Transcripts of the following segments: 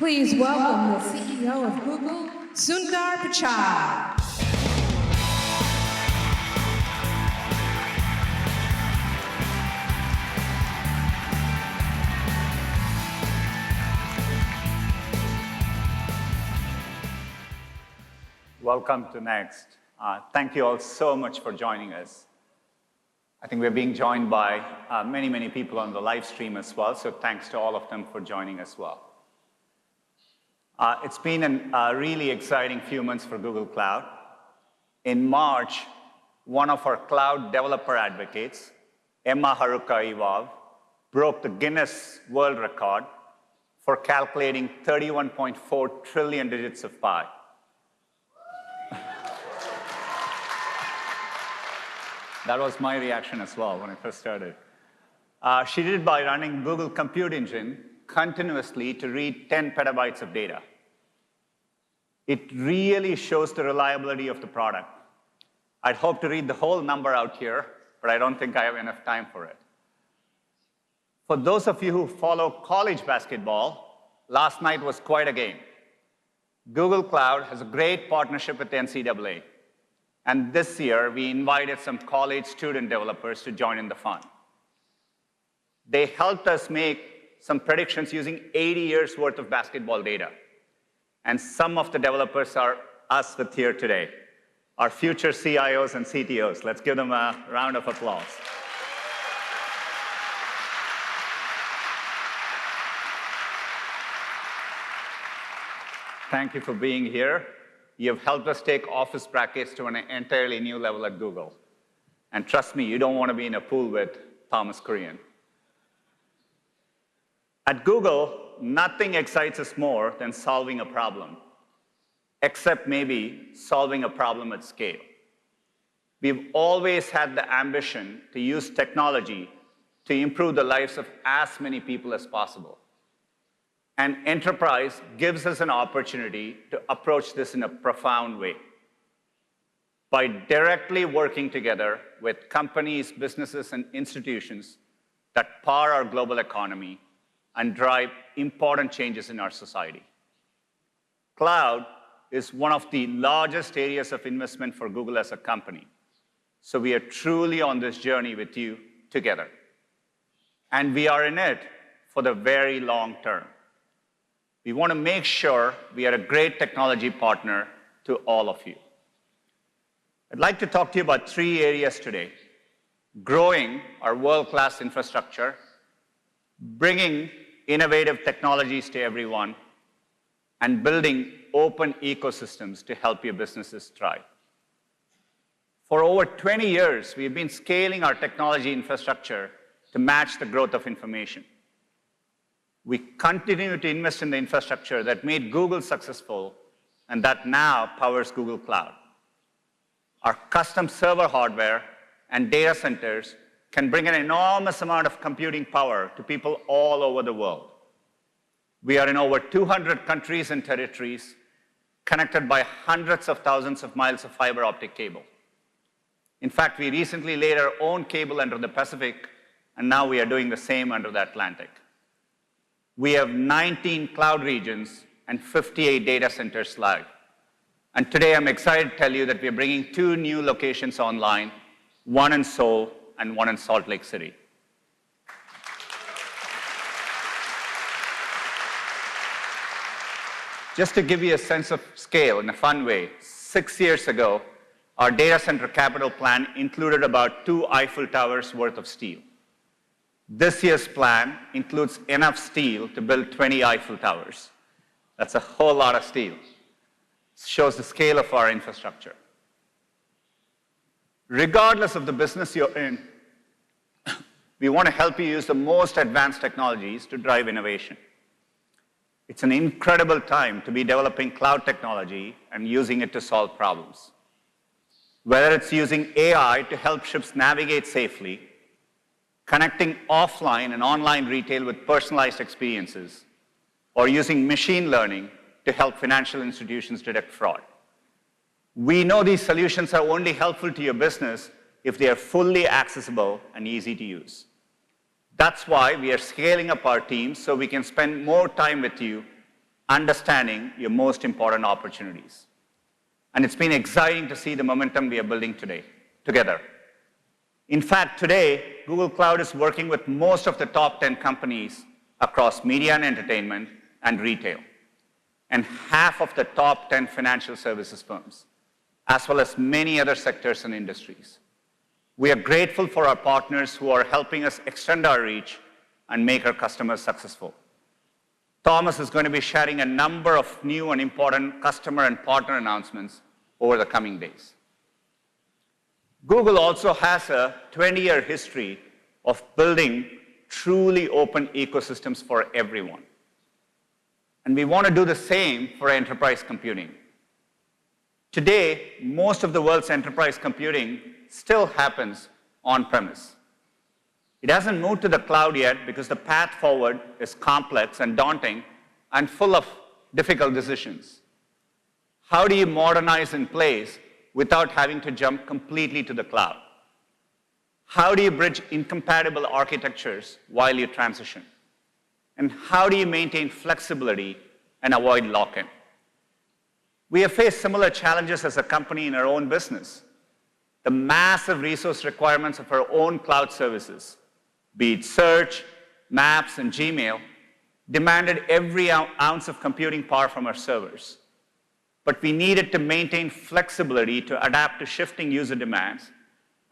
Please welcome the CEO of Google, Sundar Pichai. Welcome to Next. Thank you all so much for joining us. I think we're being joined by many people on the live stream as well, so thanks to all of them for joining as well. It's been a really exciting few months for Google Cloud. In March, one of our cloud developer advocates, Emma Haruka Iwav, broke the Guinness World Record for calculating 31.4 trillion digits of pi. That was my reaction as well when I first started. She did it by running Google Compute Engine continuously to read 10 petabytes of data. It really shows the reliability of the product. I'd hope to read the whole number out here, but I don't think I have enough time for it. For those of you who follow college basketball, last night was quite a game. Google Cloud has a great partnership with the NCAA. And this year, we invited some college student developers to join in the fun. They helped us make some predictions using 80 years' worth of basketball data. And some of the developers are us with here today, our future CIOs and CTOs. Let's give them a round of applause. Thank you for being here. You have helped us take office practice to an entirely new level at Google. And trust me, you don't want to be in a pool with Thomas Kurian. At Google, nothing excites us more than solving a problem, except maybe solving a problem at scale. We've always had the ambition to use technology to improve the lives of as many people as possible. And enterprise gives us an opportunity to approach this in a profound way. By directly working together with companies, businesses, and institutions that power our global economy and drive important changes in our society. Cloud is one of the largest areas of investment for Google as a company. So we are truly on this journey with you together. And we are in it for the very long term. We want to make sure we are a great technology partner to all of you. I'd like to talk to you about 3 areas today: growing our world-class infrastructure, bringing innovative technologies to everyone, and building open ecosystems to help your businesses thrive. For over 20 years, we've been scaling our technology infrastructure to match the growth of information. We continue to invest in the infrastructure that made Google successful and that now powers Google Cloud. Our custom server hardware and data centers can bring an enormous amount of computing power to people all over the world. We are in over 200 countries and territories, connected by hundreds of thousands of miles of fiber optic cable. In fact, we recently laid our own cable under the Pacific, and now we are doing the same under the Atlantic. We have 19 cloud regions and 58 data centers live. And today, I'm excited to tell you that we're bringing 2 new locations online, one in Seoul and one in Salt Lake City. Just to give you a sense of scale in a fun way, 6 years ago, our data center capital plan included about 2 Eiffel Towers worth of steel. This year's plan includes enough steel to build 20 Eiffel Towers. That's a whole lot of steel. It shows the scale of our infrastructure. Regardless of the business you're in, we want to help you use the most advanced technologies to drive innovation. It's an incredible time to be developing cloud technology and using it to solve problems. Whether it's using AI to help ships navigate safely, connecting offline and online retail with personalized experiences, or using machine learning to help financial institutions detect fraud. We know these solutions are only helpful to your business if they are fully accessible and easy to use. That's why we are scaling up our teams so we can spend more time with you understanding your most important opportunities. And it's been exciting to see the momentum we are building together. In fact, today, Google Cloud is working with most of the top 10 companies across media and entertainment and retail, and half of the top 10 financial services firms, as well as many other sectors and industries. We are grateful for our partners who are helping us extend our reach and make our customers successful. Thomas is going to be sharing a number of new and important customer and partner announcements over the coming days. Google also has a 20-year history of building truly open ecosystems for everyone. And we want to do the same for enterprise computing. Today, most of the world's enterprise computing still happens on-premise. It hasn't moved to the cloud yet because the path forward is complex and daunting and full of difficult decisions. How do you modernize in place without having to jump completely to the cloud? How do you bridge incompatible architectures while you transition? And how do you maintain flexibility and avoid lock-in? We have faced similar challenges as a company in our own business. The massive resource requirements of our own cloud services, be it search, maps, and Gmail, demanded every ounce of computing power from our servers. But we needed to maintain flexibility to adapt to shifting user demands,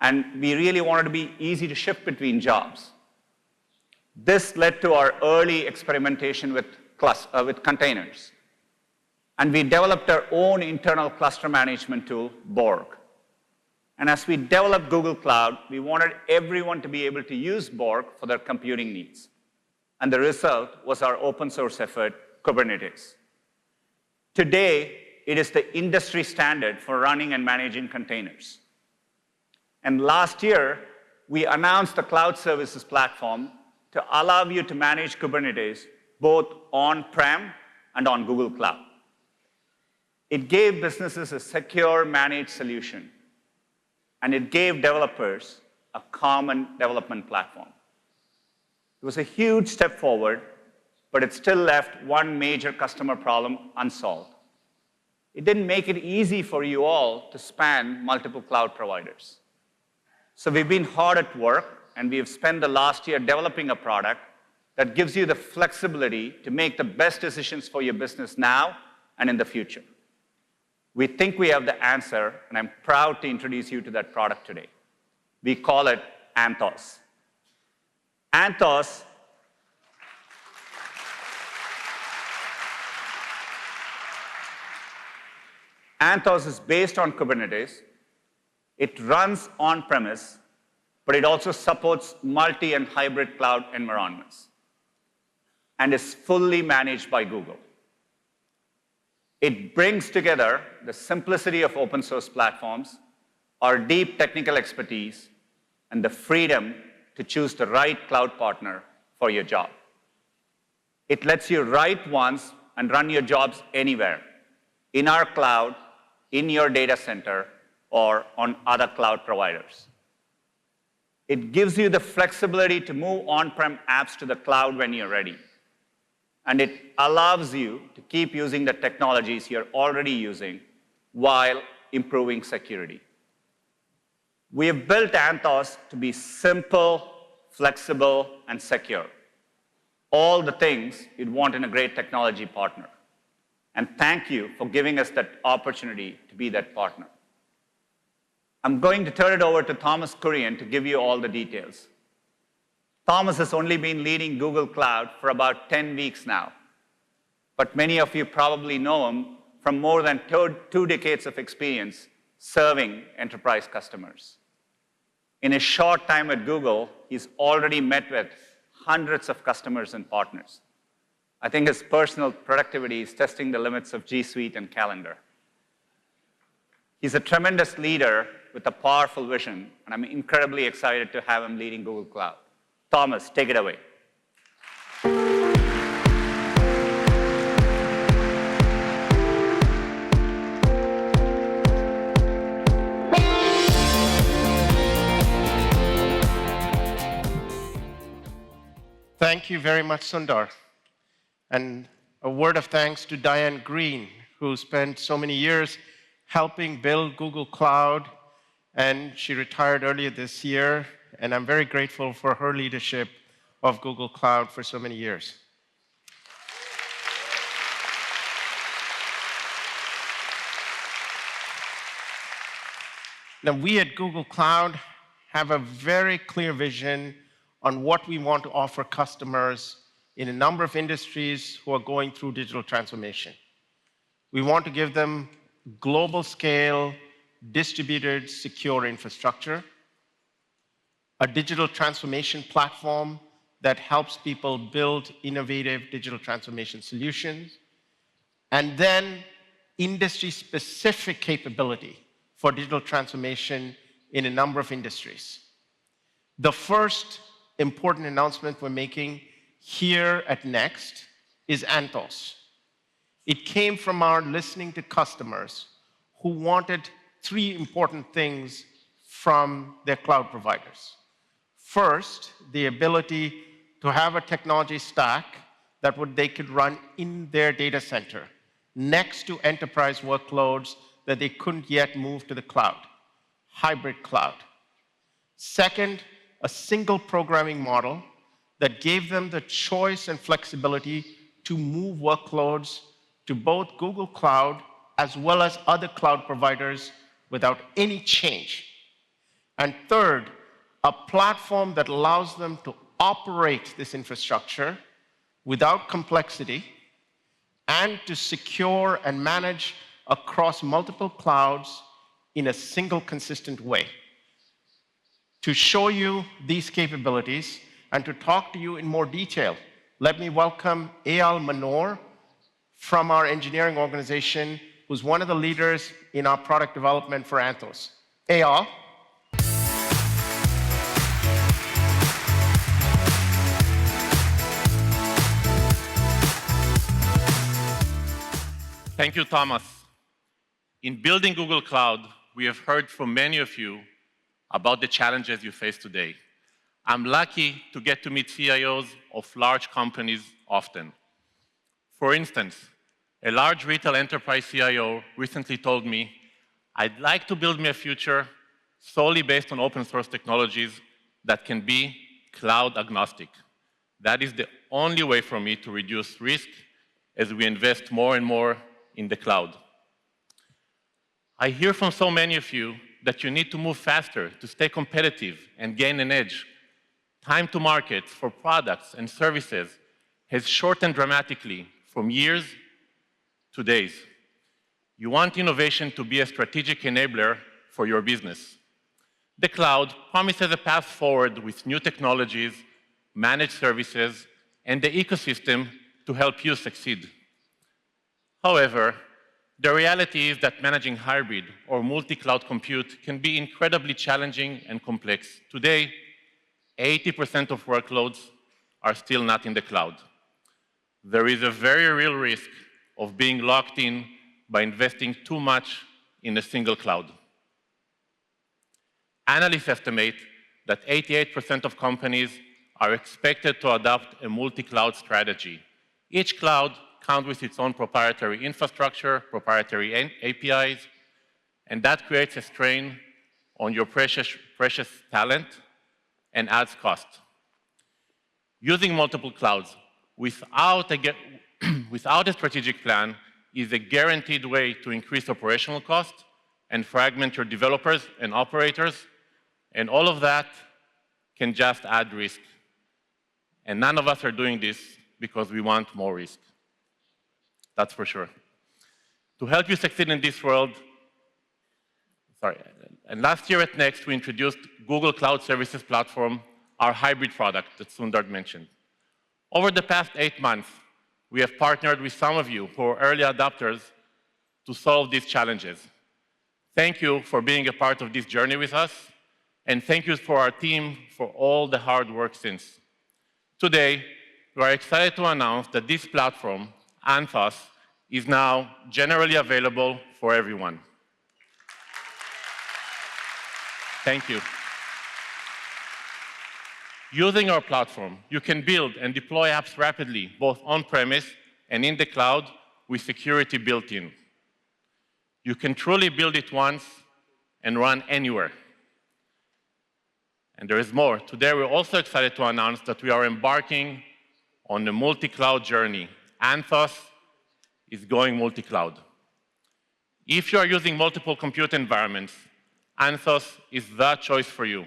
and we really wanted to be easy to shift between jobs. This led to our early experimentation with containers. And we developed our own internal cluster management tool, Borg. And as we developed Google Cloud, we wanted everyone to be able to use Borg for their computing needs. And the result was our open source effort, Kubernetes. Today, it is the industry standard for running and managing containers. And last year, we announced the cloud services platform to allow you to manage Kubernetes both on-prem and on Google Cloud. It gave businesses a secure, managed solution, and it gave developers a common development platform. It was a huge step forward, but it still left one major customer problem unsolved. It didn't make it easy for you all to span multiple cloud providers. So we've been hard at work, and we have spent the last year developing a product that gives you the flexibility to make the best decisions for your business now and in the future. We think we have the answer, and I'm proud to introduce you to that product today. We call it Anthos. Anthos is based on Kubernetes. It runs on-premise, but it also supports multi- and hybrid cloud environments, and is fully managed by Google. It brings together the simplicity of open source platforms, our deep technical expertise, and the freedom to choose the right cloud partner for your job. It lets you write once and run your jobs anywhere, in our cloud, in your data center, or on other cloud providers. It gives you the flexibility to move on-prem apps to the cloud when you're ready. And it allows you to keep using the technologies you're already using while improving security. We have built Anthos to be simple, flexible, and secure. All the things you'd want in a great technology partner. And thank you for giving us that opportunity to be that partner. I'm going to turn it over to Thomas Kurian to give you all the details. Thomas has only been leading Google Cloud for about 10 weeks now, but many of you probably know him from more than 2 decades of experience serving enterprise customers. In his short time at Google, he's already met with hundreds of customers and partners. I think his personal productivity is testing the limits of G Suite and Calendar. He's a tremendous leader with a powerful vision, and I'm incredibly excited to have him leading Google Cloud. Thomas, take it away. Thank you very much, Sundar. And A word of thanks to Diane Green, who spent so many years helping build Google Cloud, and she retired earlier this year, and I'm very grateful for her leadership of Google Cloud for so many years. Now, we at Google Cloud have a very clear vision on what we want to offer customers in a number of industries who are going through digital transformation. We want to give them global scale, distributed, secure infrastructure, a digital transformation platform that helps people build innovative digital transformation solutions, and then industry-specific capability for digital transformation in a number of industries. The first important announcement we're making here at Next is Anthos. It came from our listening to customers who wanted three important things from their cloud providers. First, the ability to have a technology stack that they could run in their data center next to enterprise workloads that they couldn't yet move to the cloud, hybrid cloud. Second, a single programming model that gave them the choice and flexibility to move workloads to both Google Cloud as well as other cloud providers without any change. And third, a platform that allows them to operate this infrastructure without complexity and to secure and manage across multiple clouds in a single consistent way. To show you these capabilities and to talk to you in more detail, let me welcome Eyal Manor from our engineering organization, who's one of the leaders in our product development for Anthos. Eyal. Thank you, Thomas. In building Google Cloud, we have heard from many of you about the challenges you face today. I'm lucky to get to meet CIOs of large companies often. For instance, a large retail enterprise CIO recently told me, "I'd like to build me a future solely based on open source technologies that can be cloud agnostic. That is the only way for me to reduce risk as we invest more and more in the cloud." I hear from so many of you that you need to move faster to stay competitive and gain an edge. Time to market for products and services has shortened dramatically from years to days. You want innovation to be a strategic enabler for your business. The cloud promises a path forward with new technologies, managed services, and the ecosystem to help you succeed. However, the reality is that managing hybrid or multi-cloud compute can be incredibly challenging and complex. Today, 80% of workloads are still not in the cloud. There is a very real risk of being locked in by investing too much in a single cloud. Analysts estimate that 88% of companies are expected to adopt a multi-cloud strategy. Each cloud comes with its own proprietary infrastructure, proprietary APIs, and that creates a strain on your precious talent and adds cost. Using multiple clouds without a strategic plan is a guaranteed way to increase operational cost and fragment your developers and operators, and all of that can just add risk. And none of us are doing this because we want more risk. That's for sure. To help you succeed in this world, and last year at Next, we introduced Google Cloud Services Platform, our hybrid product that Sundar mentioned. Over the past 8 months, we have partnered with some of you who are early adopters to solve these challenges. Thank you for being a part of this journey with us, and thank you for our team for all the hard work since. Today, we are excited to announce that this platform, Anthos, is now generally available for everyone. Thank you. Using our platform, you can build and deploy apps rapidly, both on-premise and in the cloud with security built in. You can truly build it once and run anywhere. And there is more. Today, we're also excited to announce that we are embarking on a multi-cloud journey. Anthos is going multi-cloud. If you are using multiple compute environments, Anthos is the choice for you.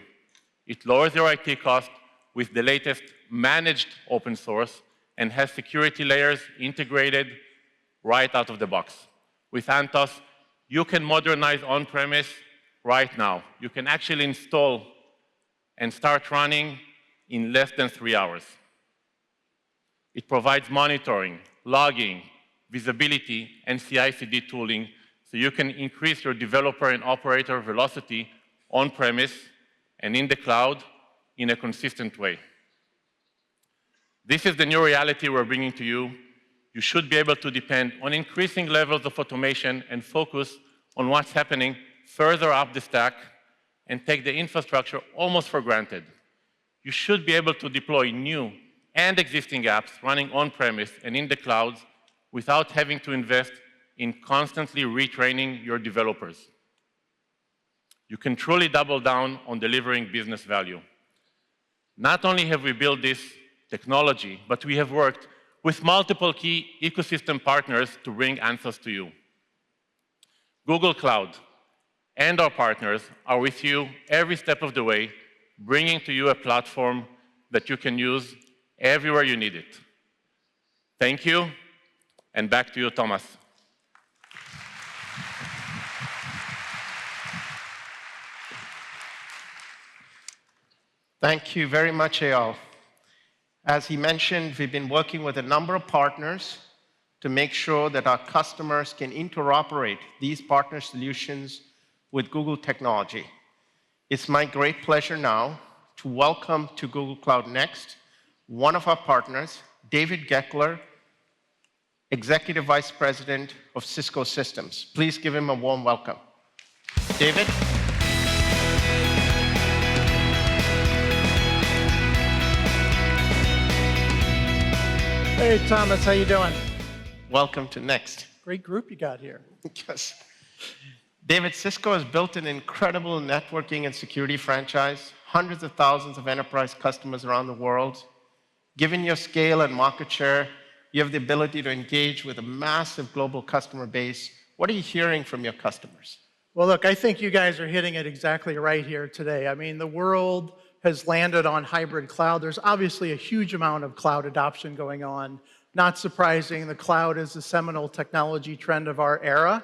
It lowers your IT cost with the latest managed open source and has security layers integrated right out of the box. With Anthos, you can modernize on-premise right now. You can actually install and start running in less than 3 hours. It provides monitoring, logging, visibility, and CI/CD tooling, so you can increase your developer and operator velocity on-premise and in the cloud in a consistent way. This is the new reality we're bringing to you. You should be able to depend on increasing levels of automation and focus on what's happening further up the stack and take the infrastructure almost for granted. You should be able to deploy new and existing apps running on-premise and in the clouds without having to invest in constantly retraining your developers. You can truly double down on delivering business value. Not only have we built this technology, but we have worked with multiple key ecosystem partners to bring Anthos to you. Google Cloud and our partners are with you every step of the way, bringing to you a platform that you can use everywhere you need it. Thank you, and back to you, Thomas. Thank you very much, Eyal. As he mentioned, we've been working with a number of partners to make sure that our customers can interoperate these partner solutions with Google technology. It's my great pleasure now to welcome to Google Cloud Next one of our partners, David Goeckeler, Executive Vice President of Cisco Systems. Please give him a warm welcome. David? Hey, Thomas, how you doing? Welcome to Next. Great group you got here. Yes. David, Cisco has built an incredible networking and security franchise, hundreds of thousands of enterprise customers around the world. Given your scale and market share, you have the ability to engage with a massive global customer base. What are you hearing from your customers? Well, look, I think you guys are hitting it exactly right here today. I mean, the world has landed on hybrid cloud. There's obviously a huge amount of cloud adoption going on. Not surprising, the cloud is the seminal technology trend of our era.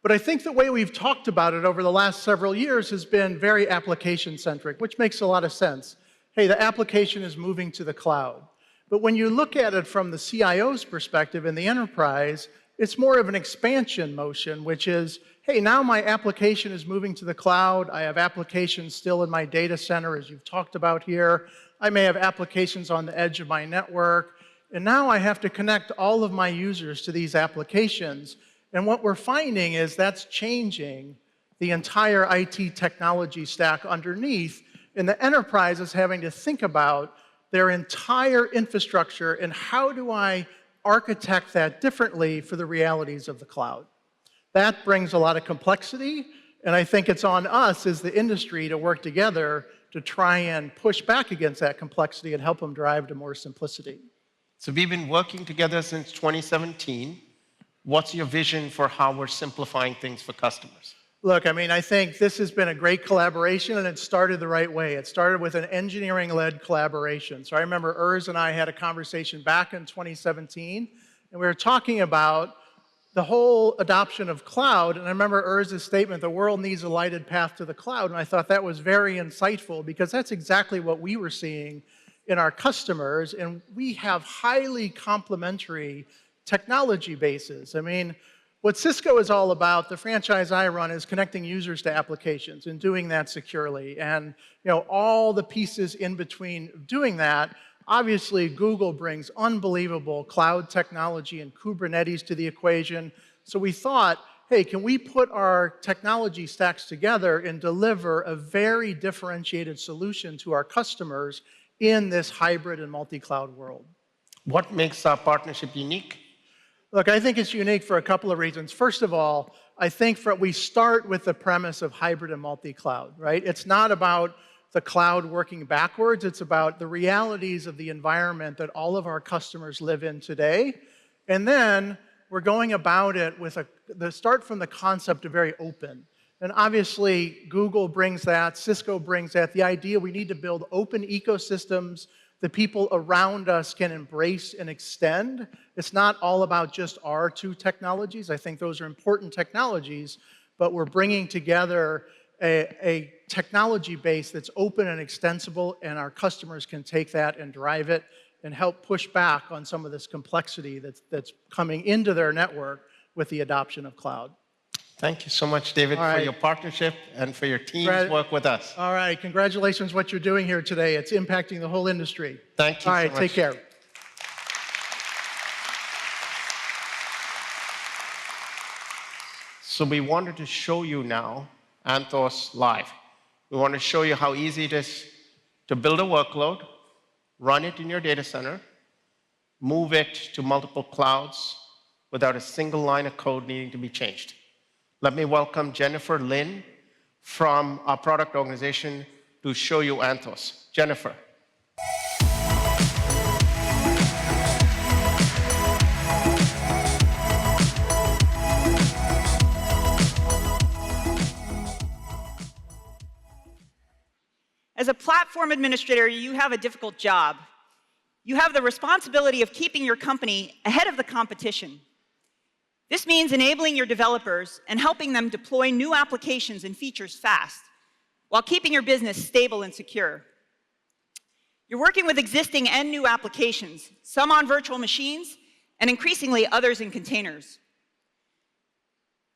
But I think the way we've talked about it over the last several years has been very application-centric, which makes a lot of sense. Hey, the application is moving to the cloud. But when you look at it from the CIO's perspective in the enterprise, it's more of an expansion motion, which is, hey, now my application is moving to the cloud. I have applications still in my data center, as you've talked about here. I may have applications on the edge of my network. And now I have to connect all of my users to these applications. And what we're finding is that's changing the entire IT technology stack underneath. And the enterprise is having to think about their entire infrastructure and how do I architect that differently for the realities of the cloud. That brings a lot of complexity, and I think it's on us as the industry to work together to try and push back against that complexity and help them drive to more simplicity. So we've been working together since 2017. What's your vision for how we're simplifying things for customers? Look, I mean, I think this has been a great collaboration, and it started the right way. It started with an engineering-led collaboration. So I remember Urs and I had a conversation back in 2017, and we were talking about the whole adoption of cloud. And I remember Urz's statement, the world needs a lighted path to the cloud. And I thought that was very insightful because that's exactly what we were seeing in our customers. And we have highly complementary technology bases. I mean, what Cisco is all about, the franchise I run, is connecting users to applications and doing that securely. And all the pieces in between doing that. Obviously, Google brings unbelievable cloud technology and Kubernetes to the equation. So we thought, hey, can we put our technology stacks together and deliver a very differentiated solution to our customers in this hybrid and multi-cloud world? What makes our partnership unique? Look, I think it's unique for a couple of reasons. First of all, I think we start with the premise of hybrid and multi-cloud, right? It's not about the cloud working backwards. It's about the realities of the environment that all of our customers live in today. And then we're going about it with start from the concept of very open. And obviously, Google brings that, Cisco brings that, the idea we need to build open ecosystems that people around us can embrace and extend. It's not all about just our two technologies. I think those are important technologies, but we're bringing together a technology base that's open and extensible, and our customers can take that and drive it and help push back on some of this complexity that's coming into their network with the adoption of cloud. Thank you so much, David, for your partnership and for your team's work with us. All right, congratulations what you're doing here today. It's impacting the whole industry. Thank you so much. All right, take care. So we wanted to show you now Anthos live. We want to show you how easy it is to build a workload, run it in your data center, move it to multiple clouds without a single line of code needing to be changed. Let me welcome Jennifer Lin from our product organization to show you Anthos. Jennifer. As a platform administrator, you have a difficult job. You have the responsibility of keeping your company ahead of the competition. This means enabling your developers and helping them deploy new applications and features fast, while keeping your business stable and secure. You're working with existing and new applications, some on virtual machines, and increasingly others in containers.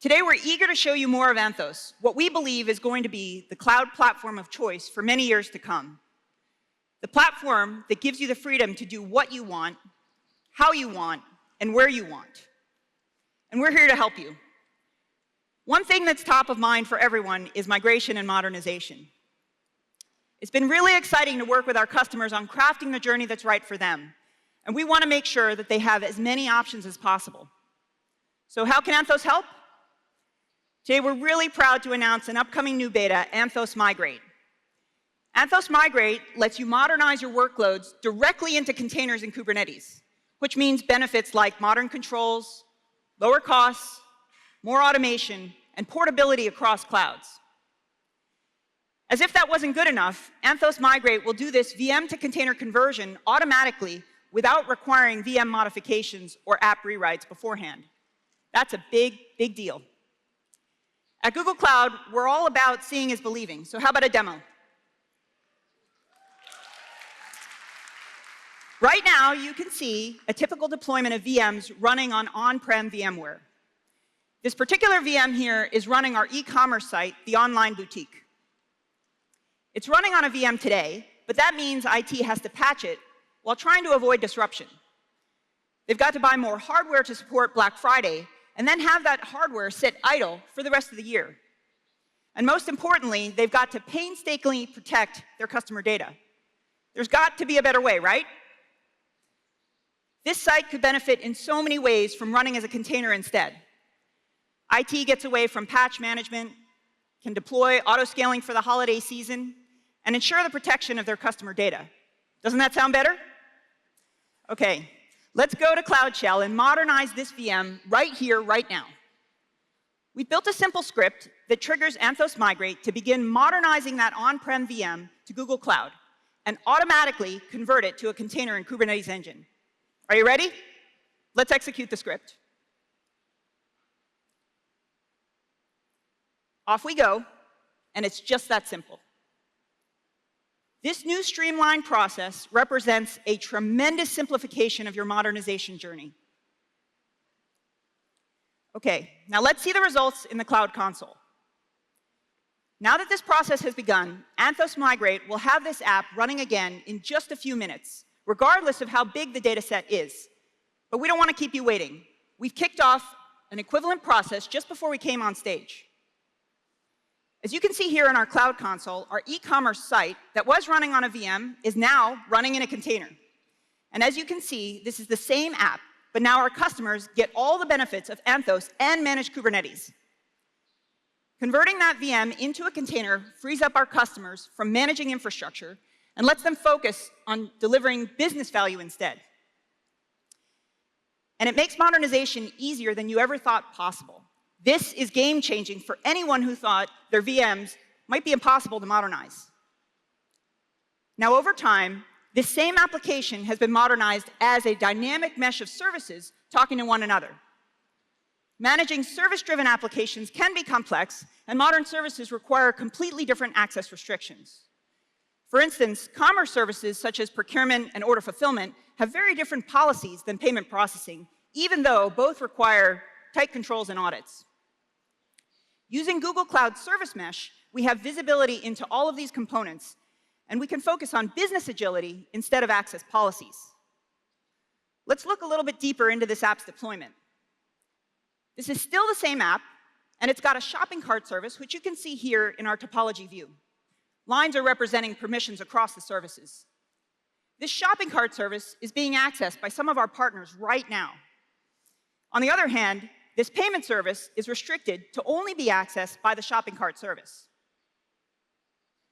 Today, we're eager to show you more of Anthos, what we believe is going to be the cloud platform of choice for many years to come. The platform that gives you the freedom to do what you want, how you want, and where you want. And we're here to help you. One thing that's top of mind for everyone is migration and modernization. It's been really exciting to work with our customers on crafting the journey that's right for them. And we want to make sure that they have as many options as possible. So how can Anthos help? Today, we're really proud to announce an upcoming new beta, Anthos Migrate. Anthos Migrate lets you modernize your workloads directly into containers in Kubernetes, which means benefits like modern controls, lower costs, more automation, and portability across clouds. As if that wasn't good enough, Anthos Migrate will do this VM to container conversion automatically without requiring VM modifications or app rewrites beforehand. That's a big, big deal. At Google Cloud, we're all about seeing is believing, so how about a demo? Right now, you can see a typical deployment of VMs running on on-prem VMware. This particular VM here is running our e-commerce site, the Online Boutique. It's running on a VM today, but that means IT has to patch it while trying to avoid disruption. They've got to buy more hardware to support Black Friday, and then have that hardware sit idle for the rest of the year. And most importantly, they've got to painstakingly protect their customer data. There's got to be a better way, right? This site could benefit in so many ways from running as a container instead. IT gets away from patch management, can deploy auto-scaling for the holiday season, and ensure the protection of their customer data. Doesn't that sound better? Okay, let's go to Cloud Shell and modernize this VM right here, right now. We built a simple script that triggers Anthos Migrate to begin modernizing that on-prem VM to Google Cloud and automatically convert it to a container in Kubernetes Engine. Are you ready? Let's execute the script. Off we go, and it's just that simple. This new streamlined process represents a tremendous simplification of your modernization journey. Okay, now let's see the results in the Cloud Console. Now that this process has begun, Anthos Migrate will have this app running again in just a few minutes, regardless of how big the data set is. But we don't want to keep you waiting. We've kicked off an equivalent process just before we came on stage. As you can see here in our Cloud Console, our e-commerce site that was running on a VM is now running in a container. And as you can see, this is the same app, but now our customers get all the benefits of Anthos and managed Kubernetes. Converting that VM into a container frees up our customers from managing infrastructure and lets them focus on delivering business value instead. And it makes modernization easier than you ever thought possible. This is game-changing for anyone who thought their VMs might be impossible to modernize. Now, over time, this same application has been modernized as a dynamic mesh of services talking to one another. Managing service-driven applications can be complex, and modern services require completely different access restrictions. For instance, commerce services such as procurement and order fulfillment have very different policies than payment processing, even though both require tight controls and audits. Using Google Cloud Service Mesh, we have visibility into all of these components, and we can focus on business agility instead of access policies. Let's look a little bit deeper into this app's deployment. This is still the same app, and it's got a shopping cart service, which you can see here in our topology view. Lines are representing permissions across the services. This shopping cart service is being accessed by some of our partners right now. On the other hand, this payment service is restricted to only be accessed by the shopping cart service.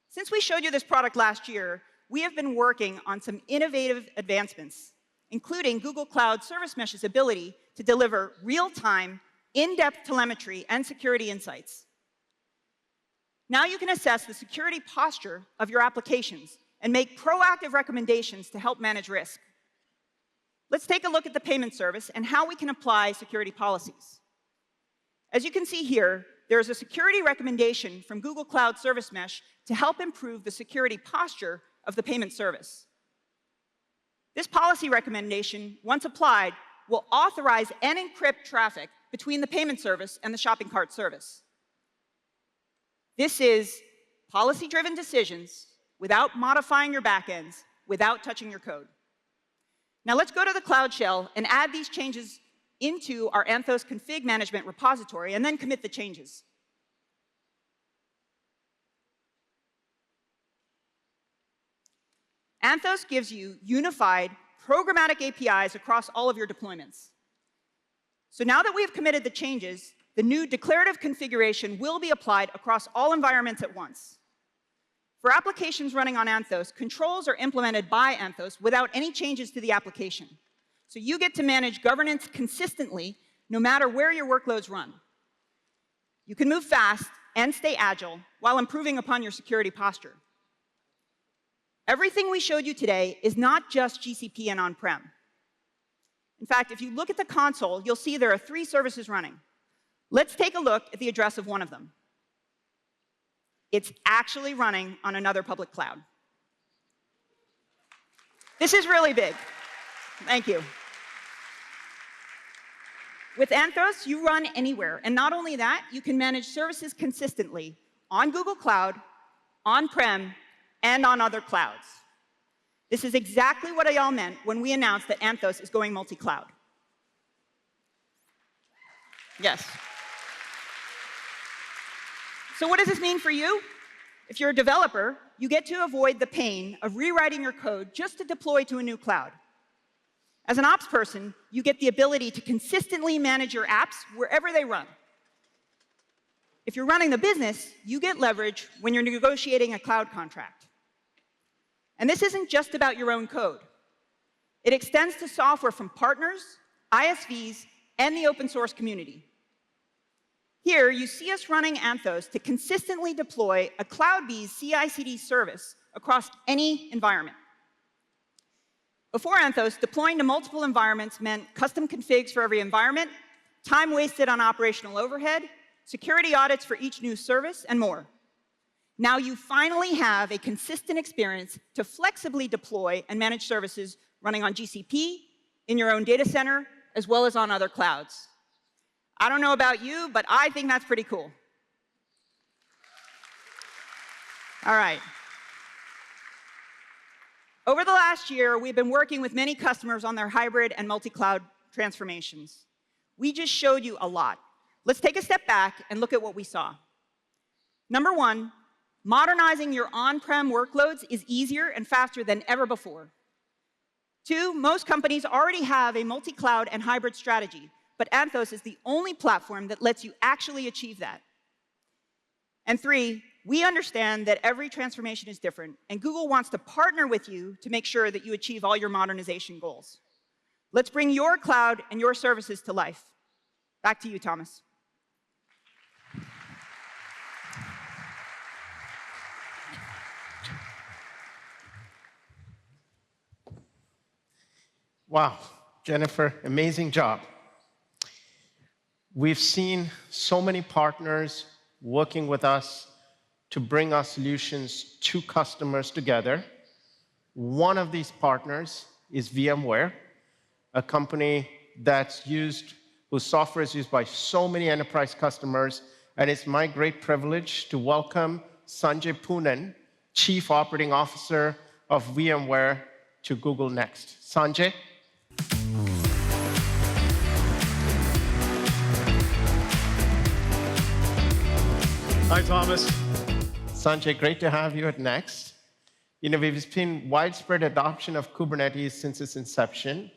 Since we showed you this product last year, we have been working on some innovative advancements, including Google Cloud Service Mesh's ability to deliver real-time, in-depth telemetry and security insights. Now you can assess the security posture of your applications and make proactive recommendations to help manage risk. Let's take a look at the payment service and how we can apply security policies. As you can see here, there is a security recommendation from Google Cloud Service Mesh to help improve the security posture of the payment service. This policy recommendation, once applied, will authorize and encrypt traffic between the payment service and the shopping cart service. This is policy-driven decisions without modifying your backends, without touching your code. Now let's go to the Cloud Shell and add these changes into our Anthos config management repository and then commit the changes. Anthos gives you unified programmatic APIs across all of your deployments. So now that we have committed the changes, the new declarative configuration will be applied across all environments at once. For applications running on Anthos, controls are implemented by Anthos without any changes to the application. So you get to manage governance consistently no matter where your workloads run. You can move fast and stay agile while improving upon your security posture. Everything we showed you today is not just GCP and on-prem. In fact, if you look at the console, you'll see there are 3 services running. Let's take a look at the address of one of them. It's actually running on another public cloud. This is really big. Thank you. With Anthos, you run anywhere. And not only that, you can manage services consistently on Google Cloud, on-prem, and on other clouds. This is exactly what Eyal meant when we announced that Anthos is going multi-cloud. Yes. So what does this mean for you? If you're a developer, you get to avoid the pain of rewriting your code just to deploy to a new cloud. As an ops person, you get the ability to consistently manage your apps wherever they run. If you're running the business, you get leverage when you're negotiating a cloud contract. And this isn't just about your own code. It extends to software from partners, ISVs, and the open source community. Here, you see us running Anthos to consistently deploy a CloudBees CI/CD service across any environment. Before Anthos, deploying to multiple environments meant custom configs for every environment, time wasted on operational overhead, security audits for each new service, and more. Now you finally have a consistent experience to flexibly deploy and manage services running on GCP, in your own data center, as well as on other clouds. I don't know about you, but I think that's pretty cool. All right. Over the last year, we've been working with many customers on their hybrid and multi-cloud transformations. We just showed you a lot. Let's take a step back and look at what we saw. Number one, modernizing your on-prem workloads is easier and faster than ever before. 2, most companies already have a multi-cloud and hybrid strategy, but Anthos is the only platform that lets you actually achieve that. And 3, we understand that every transformation is different, and Google wants to partner with you to make sure that you achieve all your modernization goals. Let's bring your cloud and your services to life. Back to you, Thomas. Wow, Jennifer, amazing job. We've seen so many partners working with us to bring our solutions to customers together. One of these partners is VMware, a company whose software is used by so many enterprise customers, and it's my great privilege to welcome Sanjay Poonen, Chief Operating Officer of VMware, to Google Next. Sanjay? Hi, Thomas. Sanjay, great to have you at Next. We've seen widespread adoption of Kubernetes since its inception.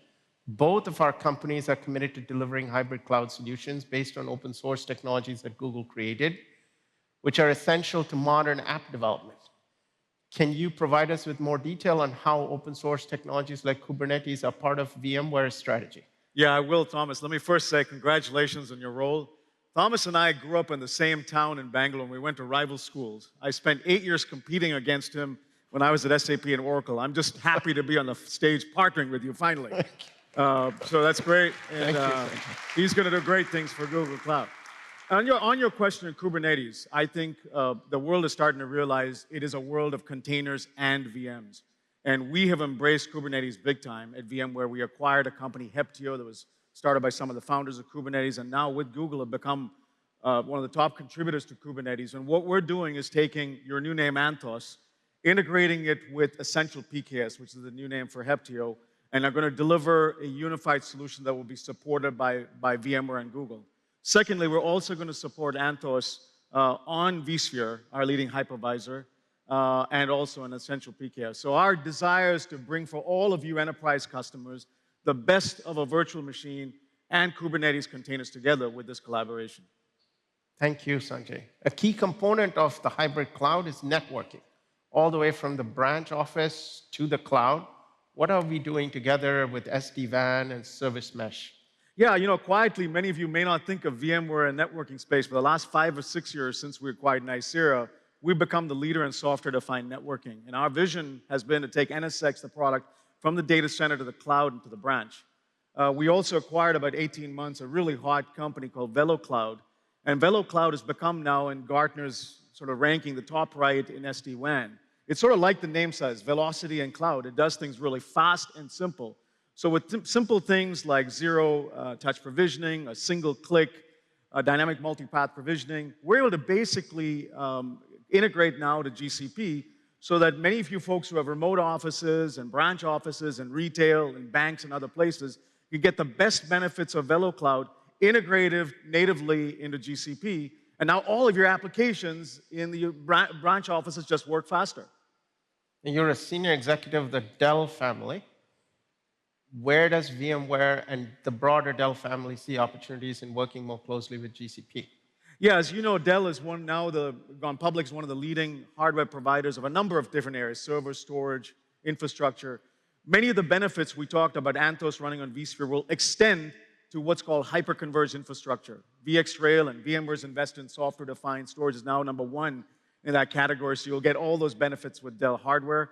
Both of our companies are committed to delivering hybrid cloud solutions based on open source technologies that Google created, which are essential to modern app development. Can you provide us with more detail on how open source technologies like Kubernetes are part of VMware's strategy? Yeah, I will, Thomas. Let me first say congratulations on your role. Thomas and I grew up in the same town in Bengal, and we went to rival schools. I spent 8 years competing against him when I was at SAP and Oracle. I'm just happy to be on the stage partnering with you finally. So that's great. And he's going to do great things for Google Cloud. On your question of Kubernetes, I think the world is starting to realize it is a world of containers and VMs. And we have embraced Kubernetes big time. At VMware, we acquired a company, Heptio, that was started by some of the founders of Kubernetes, and now with Google have become one of the top contributors to Kubernetes. And what we're doing is taking your new name, Anthos, integrating it with Essential PKS, which is the new name for Heptio, and are going to deliver a unified solution that will be supported by VMware and Google. Secondly, we're also going to support Anthos on vSphere, our leading hypervisor, and also an Essential PKS. So our desire is to bring for all of you enterprise customers the best of a virtual machine and Kubernetes containers together with this collaboration. Thank you, Sanjay. A key component of the hybrid cloud is networking, all the way from the branch office to the cloud. What are we doing together with SD-WAN and service mesh? Yeah, quietly, many of you may not think of VMware and networking space. For the last 5 or 6 years since we acquired Nicira, we've become the leader in software-defined networking. And our vision has been to take NSX, the product, from the data center to the cloud and to the branch. We also acquired about 18 months a really hot company called VeloCloud. And VeloCloud has become now in Gartner's sort of ranking the top right in SD-WAN. It's sort of like the name says, velocity and cloud. It does things really fast and simple. So with simple things like zero-touch provisioning, a single click, dynamic multipath provisioning, we're able to basically integrate now to GCP so that many of you folks who have remote offices and branch offices and retail and banks and other places, you get the best benefits of VeloCloud integrated natively into GCP, and now all of your applications in the branch offices just work faster. And you're a senior executive of the Dell family. Where does VMware and the broader Dell family see opportunities in working more closely with GCP? Yeah, as you know, Dell is gone public as one of the leading hardware providers of a number of different areas, server, storage, infrastructure. Many of the benefits we talked about, Anthos running on vSphere, will extend to what's called hyperconverged infrastructure. VxRail and VMware's investment in software-defined storage is now #1 in that category, so you'll get all those benefits with Dell hardware.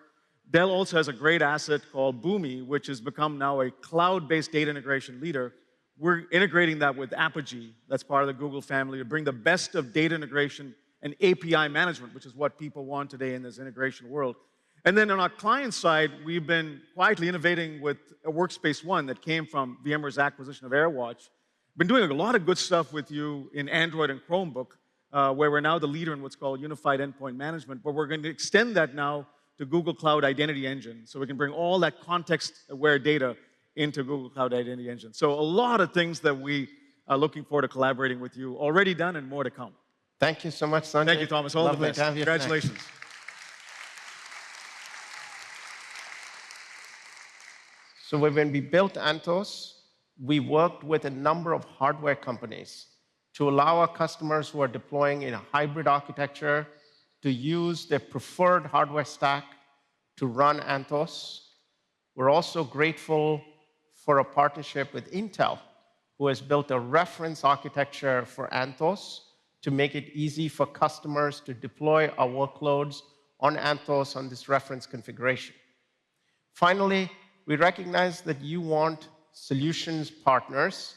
Dell also has a great asset called Boomi, which has become now a cloud-based data integration leader. We're integrating that with Apogee, that's part of the Google family, to bring the best of data integration and API management, which is what people want today in this integration world. And then on our client side, we've been quietly innovating with a Workspace ONE that came from VMware's acquisition of AirWatch. Been doing a lot of good stuff with you in Android and Chromebook, where we're now the leader in what's called Unified Endpoint Management, but we're going to extend that now to Google Cloud Identity Engine, so we can bring all that context-aware data into Google Cloud Identity Engine. So a lot of things that we are looking forward to collaborating with you, already done and more to come. Thank you so much, Sanjay. Thank you, Thomas. All the best. To have you. Congratulations. So when we built Anthos, we worked with a number of hardware companies to allow our customers who are deploying in a hybrid architecture to use their preferred hardware stack to run Anthos. We're also grateful for a partnership with Intel, who has built a reference architecture for Anthos to make it easy for customers to deploy our workloads on Anthos on this reference configuration. Finally, we recognize that you want solutions partners,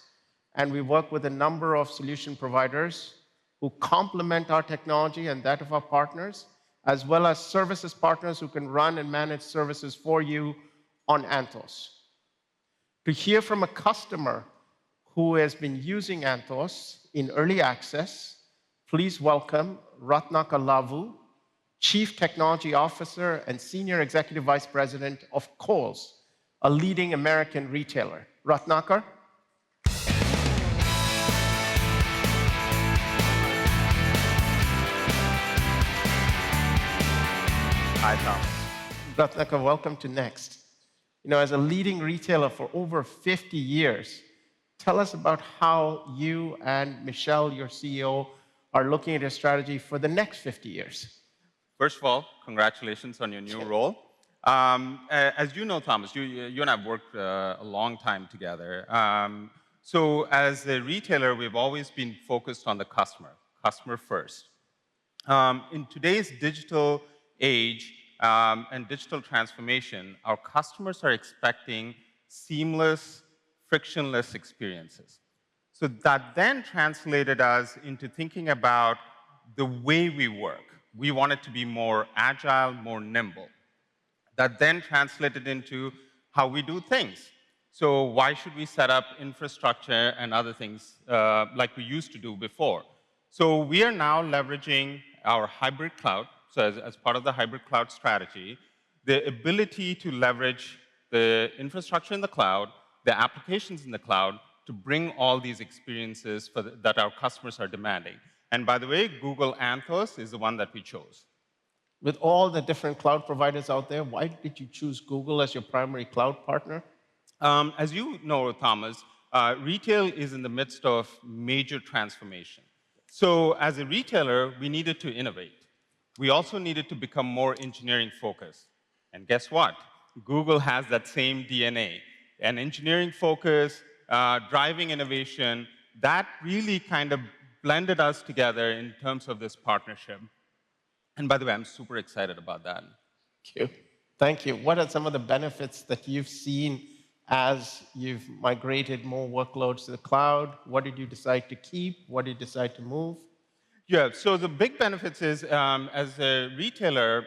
and we work with a number of solution providers who complement our technology and that of our partners, as well as services partners who can run and manage services for you on Anthos. To hear from a customer who has been using Anthos in early access, please welcome Ratnakar Lavu, Chief Technology Officer and Senior Executive Vice President of Kohl, a leading American retailer. Ratnakar? Hi, Thomas. Ratnakar, welcome to Next. As a leading retailer for over 50 years, tell us about how you and Michelle, your CEO, are looking at your strategy for the next 50 years. First of all, congratulations on your new role. As you know, Thomas, you and I have worked a long time together. So as a retailer, we've always been focused on the customer first. In today's digital age and digital transformation, our customers are expecting seamless, frictionless experiences. So that then translated us into thinking about the way we work. We want it to be more agile, more nimble. That then translated into how we do things. So why should we set up infrastructure and other things like we used to do before? So we are now leveraging our hybrid cloud. So as part of the hybrid cloud strategy, the ability to leverage the infrastructure in the cloud, the applications in the cloud, to bring all these experiences that our customers are demanding. And by the way, Google Anthos is the one that we chose. With all the different cloud providers out there, why did you choose Google as your primary cloud partner? As you know, Thomas, retail is in the midst of major transformation. So as a retailer, we needed to innovate. We also needed to become more engineering focused. And guess what? Google has that same DNA. An engineering focus, driving innovation, that really kind of blended us together in terms of this partnership. And by the way, I'm super excited about that. Thank you. Thank you. What are some of the benefits that you've seen as you've migrated more workloads to the cloud? What did you decide to keep? What did you decide to move? Yeah, so the big benefits is, as a retailer,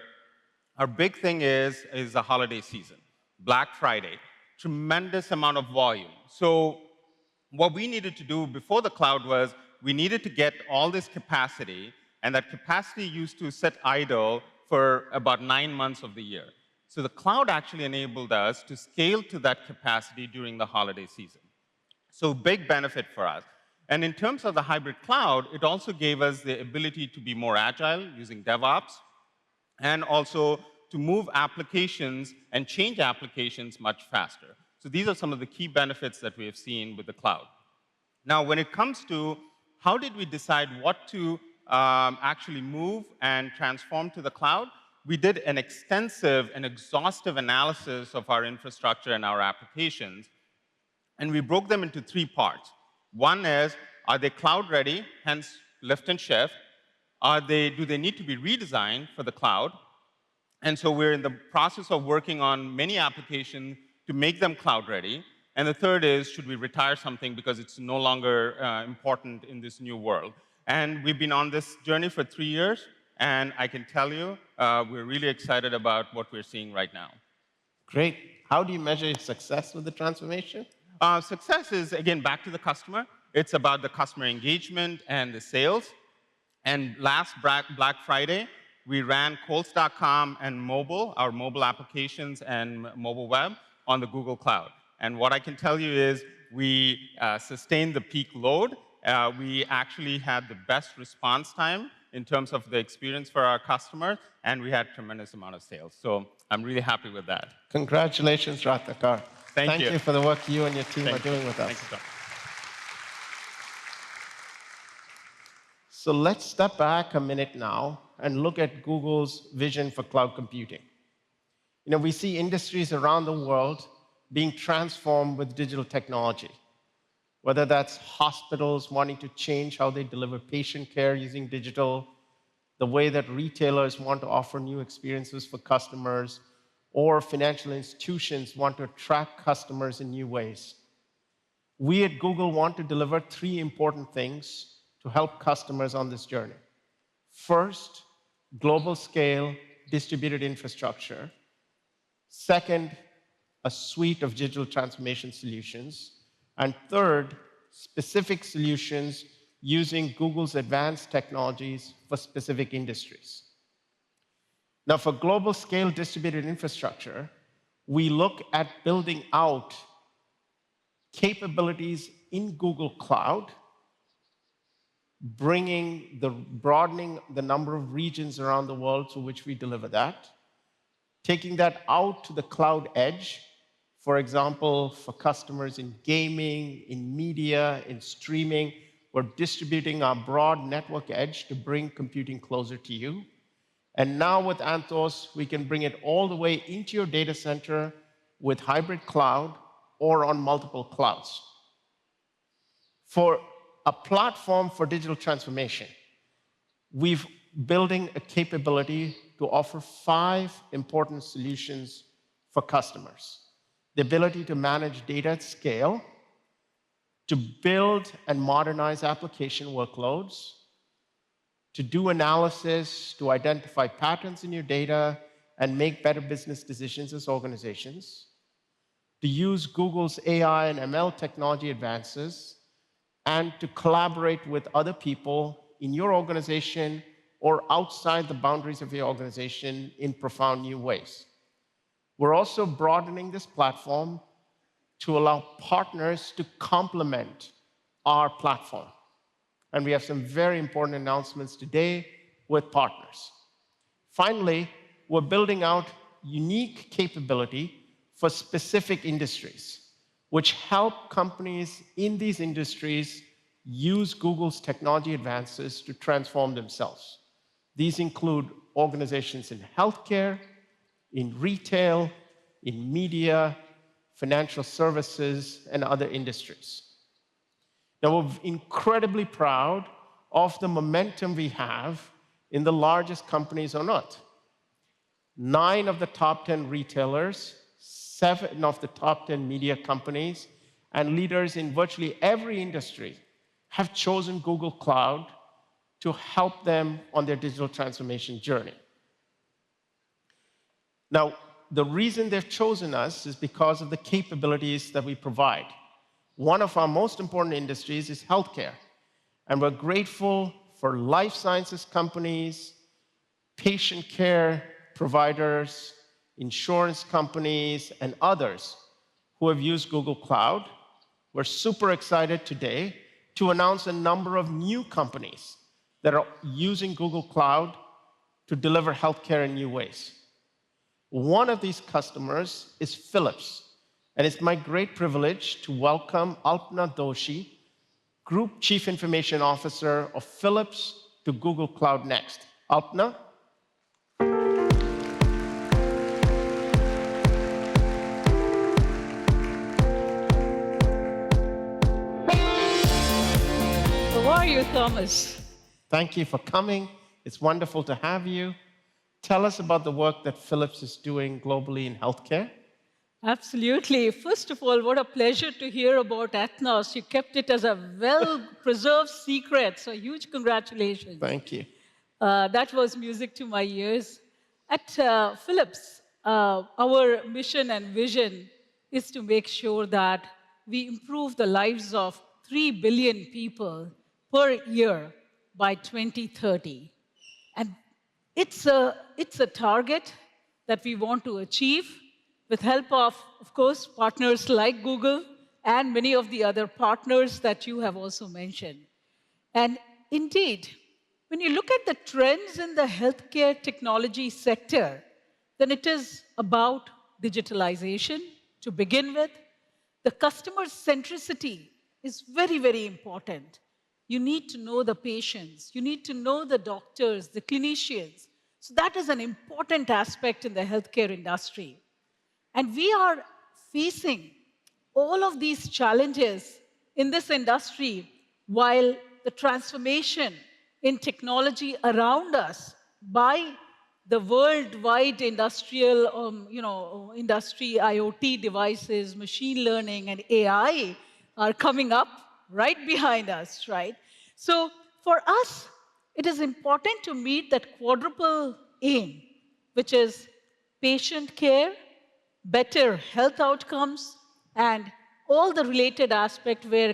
our big thing is the holiday season, Black Friday, tremendous amount of volume. So what we needed to do before the cloud was we needed to get all this capacity, and that capacity used to sit idle for about 9 months of the year. So the cloud actually enabled us to scale to that capacity during the holiday season. So big benefit for us. And in terms of the hybrid cloud, it also gave us the ability to be more agile using DevOps, and also to move applications and change applications much faster. So these are some of the key benefits that we have seen with the cloud. Now, when it comes to how did we decide what to actually move and transform to the cloud, we did an extensive and exhaustive analysis of our infrastructure and our applications, and we broke them into 3 parts. One is, are they cloud ready, hence lift and shift? Do they need to be redesigned for the cloud? And so we're in the process of working on many applications to make them cloud ready. And the third is, should we retire something because it's no longer important in this new world? And we've been on this journey for 3 years, and I can tell you, we're really excited about what we're seeing right now. Great. How do you measure success with the transformation? Success is, again, back to the customer. It's about the customer engagement and the sales. And last Black Friday, we ran Kohls.com and mobile, our mobile applications and mobile web, on the Google Cloud. And what I can tell you is we sustained the peak load. We actually had the best response time in terms of the experience for our customers, and we had tremendous amount of sales. So I'm really happy with that. Congratulations, Ratnakar. Thank you for the work you and your team are doing with us. Thank you, Tom. So let's step back a minute now and look at Google's vision for cloud computing. We see industries around the world being transformed with digital technology, whether that's hospitals wanting to change how they deliver patient care using digital, the way that retailers want to offer new experiences for customers, or financial institutions want to attract customers in new ways. We at Google want to deliver 3 important things to help customers on this journey. First, global scale distributed infrastructure. Second, a suite of digital transformation solutions. And third, specific solutions using Google's advanced technologies for specific industries. Now, for global scale distributed infrastructure, we look at building out capabilities in Google Cloud, broadening the number of regions around the world to which we deliver that, taking that out to the cloud edge, for example, for customers in gaming, in media, in streaming. We're distributing our broad network edge to bring computing closer to you. And now with Anthos, we can bring it all the way into your data center with hybrid cloud or on multiple clouds. For a platform for digital transformation, we've building a capability to offer 5 important solutions for customers. The ability to manage data at scale, to build and modernize application workloads, to do analysis, to identify patterns in your data and make better business decisions as organizations, to use Google's AI and ML technology advances, and to collaborate with other people in your organization or outside the boundaries of your organization in profound new ways. We're also broadening this platform to allow partners to complement our platform. And we have some very important announcements today with partners. Finally, we're building out unique capability for specific industries, which help companies in these industries use Google's technology advances to transform themselves. These include organizations in healthcare, in retail, in media, financial services, and other industries. Now, we're incredibly proud of the momentum we have in the largest companies on earth. 9 of the top 10 retailers, 7 of the top 10 media companies, and leaders in virtually every industry have chosen Google Cloud to help them on their digital transformation journey. Now, the reason they've chosen us is because of the capabilities that we provide. One of our most important industries is healthcare, and we're grateful for life sciences companies, patient care providers, insurance companies, and others who have used Google Cloud. We're super excited today to announce a number of new companies that are using Google Cloud to deliver healthcare in new ways. One of these customers is Philips, and it's my great privilege to welcome Alpna Doshi, Group Chief Information Officer of Philips, to Google Cloud Next. Alpna? How are you, Thomas? Thank you for coming. It's wonderful to have you. Tell us about the work that Philips is doing globally in healthcare. Absolutely. First of all, what a pleasure to hear about Anthos. You kept it as a well-preserved secret, so huge congratulations. Thank you. That was music to my ears. At Philips, our mission and vision is to make sure that we improve the lives of 3 billion people per year by 2030. And it's a target that we want to achieve with help of course, partners like Google and many of the other partners that you have also mentioned. And indeed, when you look at the trends in the healthcare technology sector, then it is about digitalization, to begin with. The customer centricity is very, very important. You need to know the patients. You need to know the doctors, the clinicians. So that is an important aspect in the healthcare industry. And we are facing all of these challenges in this industry while the transformation in technology around us by the worldwide industrial, industry IoT devices, machine learning, and AI are coming up right behind us, right? So for us, it is important to meet that quadruple aim, which is patient care, better health outcomes, and all the related aspects where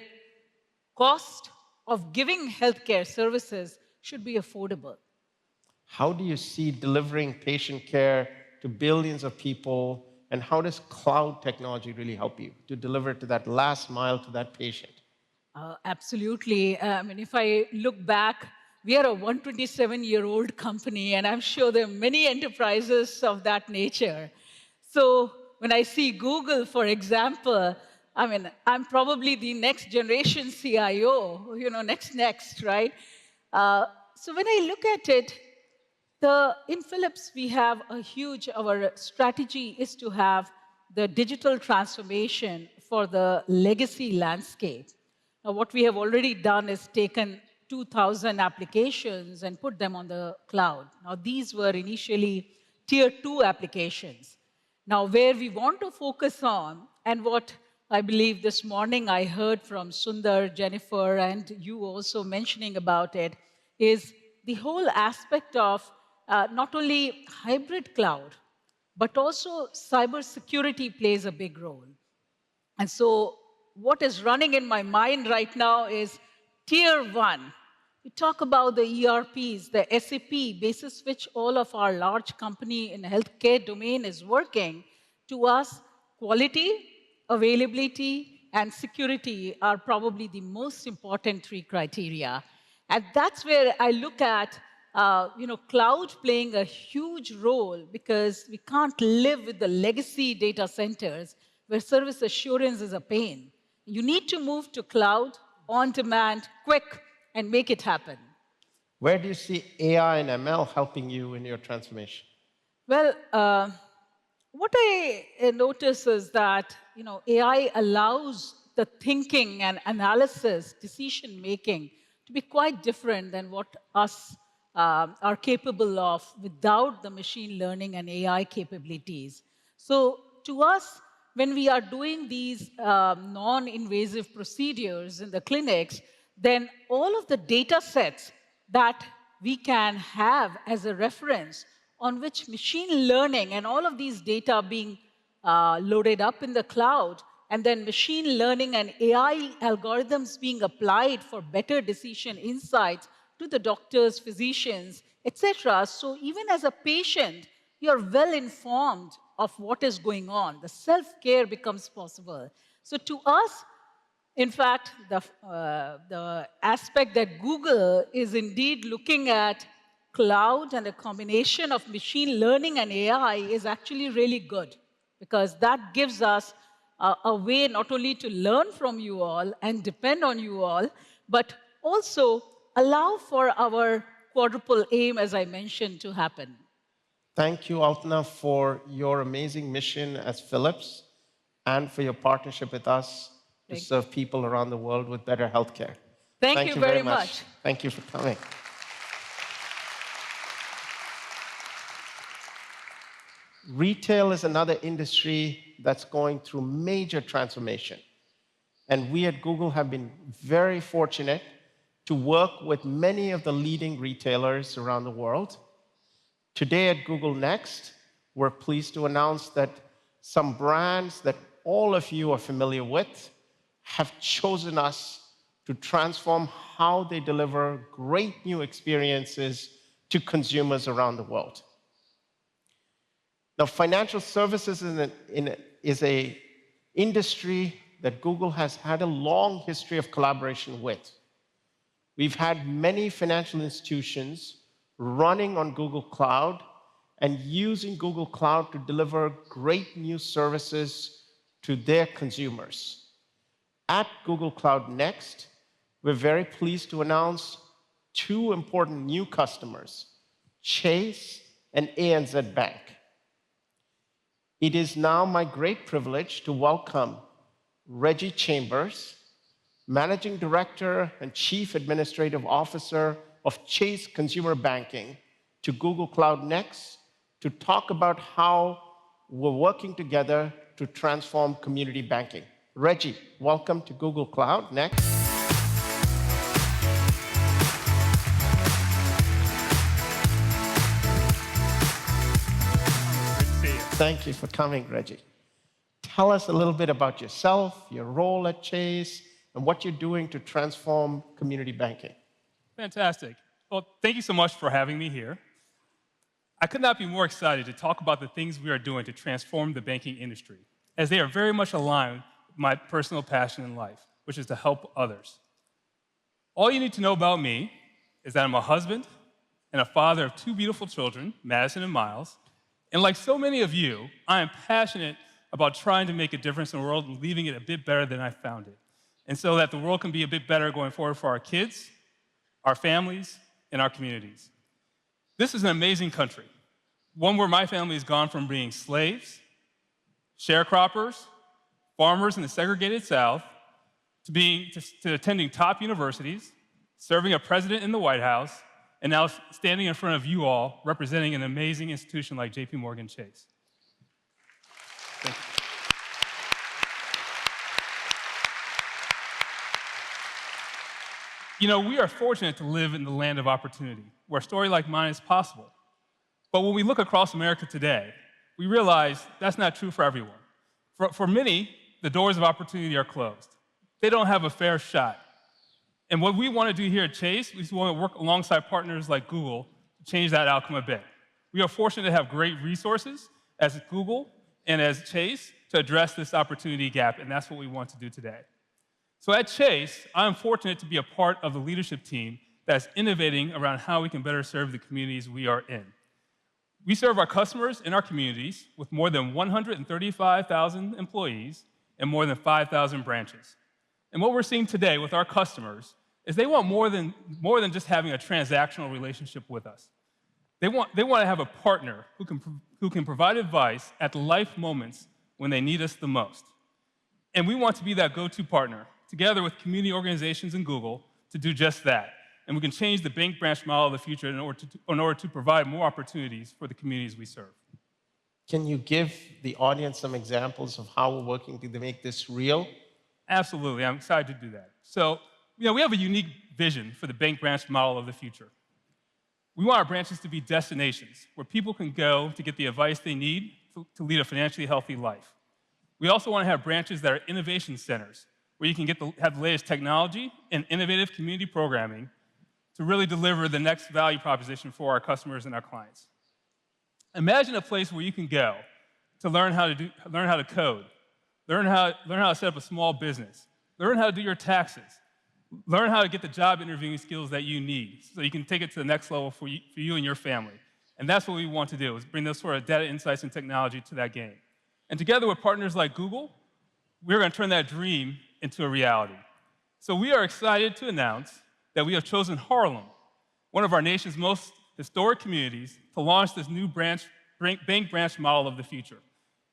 cost of giving healthcare services should be affordable. How do you see delivering patient care to billions of people, and how does cloud technology really help you to deliver to that last mile to that patient? Absolutely. I mean, if I look back, we are a 127-year-old company, and I'm sure there are many enterprises of that nature. So when I see Google, for example, I mean, I'm probably the next generation CIO, next, right? So when I look at it, in Philips, we have our strategy is to have the digital transformation for the legacy landscape. Now, what we have already done is taken 2,000 applications and put them on the cloud. Now, these were initially tier 2 applications. Now, where we want to focus on, and what I believe this morning I heard from Sundar, Jennifer, and you also mentioning about it, is the whole aspect of not only hybrid cloud, but also cybersecurity plays a big role. And so what is running in my mind right now is tier 1. We talk about the ERPs, the SAP, basis which all of our large company in the healthcare domain is working. To us, quality, availability, and security are probably the most important 3 criteria. And that's where I look at cloud playing a huge role, because we can't live with the legacy data centers where service assurance is a pain. You need to move to cloud, on demand, quick, and make it happen. Where do you see AI and ML helping you in your transformation? Well, what I notice is that AI allows the thinking and analysis, decision making to be quite different than what us are capable of without the machine learning and AI capabilities. So to us, when we are doing these non-invasive procedures in the clinics, then all of the data sets that we can have as a reference on which machine learning and all of these data being loaded up in the cloud, and then machine learning and AI algorithms being applied for better decision insights to the doctors, physicians, etc. So even as a patient, you're well informed of what is going on. The self-care becomes possible. So to us, in fact, the aspect that Google is indeed looking at cloud and a combination of machine learning and AI is actually really good, because that gives us a way not only to learn from you all and depend on you all, but also allow for our quadruple aim, as I mentioned, to happen. Thank you, Alpna, for your amazing mission as Philips and for your partnership with us to serve people around the world with better healthcare. Thank you very much. Thank you for coming. Retail is another industry that's going through major transformation. And we at Google have been very fortunate to work with many of the leading retailers around the world. Today at Google Next, we're pleased to announce that some brands that all of you are familiar with have chosen us to transform how they deliver great new experiences to consumers around the world. Now, financial services is an industry that Google has had a long history of collaboration with. We've had many financial institutions running on Google Cloud and using Google Cloud to deliver great new services to their consumers. At Google Cloud Next, we're very pleased to announce two important new customers, Chase and ANZ Bank. It is now my great privilege to welcome Reggie Chambers, Managing Director and Chief Administrative Officer of Chase Consumer Banking, to Google Cloud Next to talk about how we're working together to transform community banking. Reggie, welcome to Google Cloud Next. Thank you for coming, Reggie. Tell us a little bit about yourself, your role at Chase, and what you're doing to transform community banking. Fantastic. Well, thank you so much for having me here. I could not be more excited to talk about the things we are doing to transform the banking industry, as they are very much aligned with my personal passion in life, which is to help others. All you need to know about me is that I'm a husband and a father of two beautiful children, Madison and Miles. And like so many of you, I am passionate about trying to make a difference in the world and leaving it a bit better than I found it. And so that the world can be a bit better going forward for our kids, our families, and our communities. This is an amazing country, one where my family has gone from being slaves, sharecroppers, farmers in the segregated South, to attending top universities, serving a president in the White House, and now standing in front of you all, representing an amazing institution like JP Morgan Chase. Thank you. You know, we are fortunate to live in the land of opportunity, where a story like mine is possible. But when we look across America today, we realize that's not true for everyone. For many, the doors of opportunity are closed. They don't have a fair shot. And what we want to do here at Chase is we want to work alongside partners like Google to change that outcome a bit. We are fortunate to have great resources as Google and as Chase to address this opportunity gap, and that's what we want to do today. So at Chase, I'm fortunate to be a part of the leadership team that's innovating around how we can better serve the communities we are in. We serve our customers in our communities with more than 135,000 employees and more than 5,000 branches. And what we're seeing today with our customers is they want more than just having a transactional relationship with us. They want to have a partner who can provide advice at the life moments when they need us the most. And we want to be that go-to partner, together with community organizations and Google, to do just that. And we can change the bank branch model of the future in order to provide more opportunities for the communities we serve. Can you give the audience some examples of how we're working to make this real? Absolutely, I'm excited to do that. So, we have a unique vision for the bank branch model of the future. We want our branches to be destinations where people can go to get the advice they need to lead a financially healthy life. We also want to have branches that are innovation centers, where you can have the latest technology and innovative community programming to really deliver the next value proposition for our customers and our clients. Imagine a place where you can go to learn how to code, learn how to set up a small business, learn how to do your taxes, learn how to get the job interviewing skills that you need so you can take it to the next level for you and your family. And that's what we want to do, is bring those sort of data insights and technology to that game. And together with partners like Google, we're going to turn that dream into a reality. So we are excited to announce that we have chosen Harlem, one of our nation's most historic communities, to launch this new bank branch model of the future.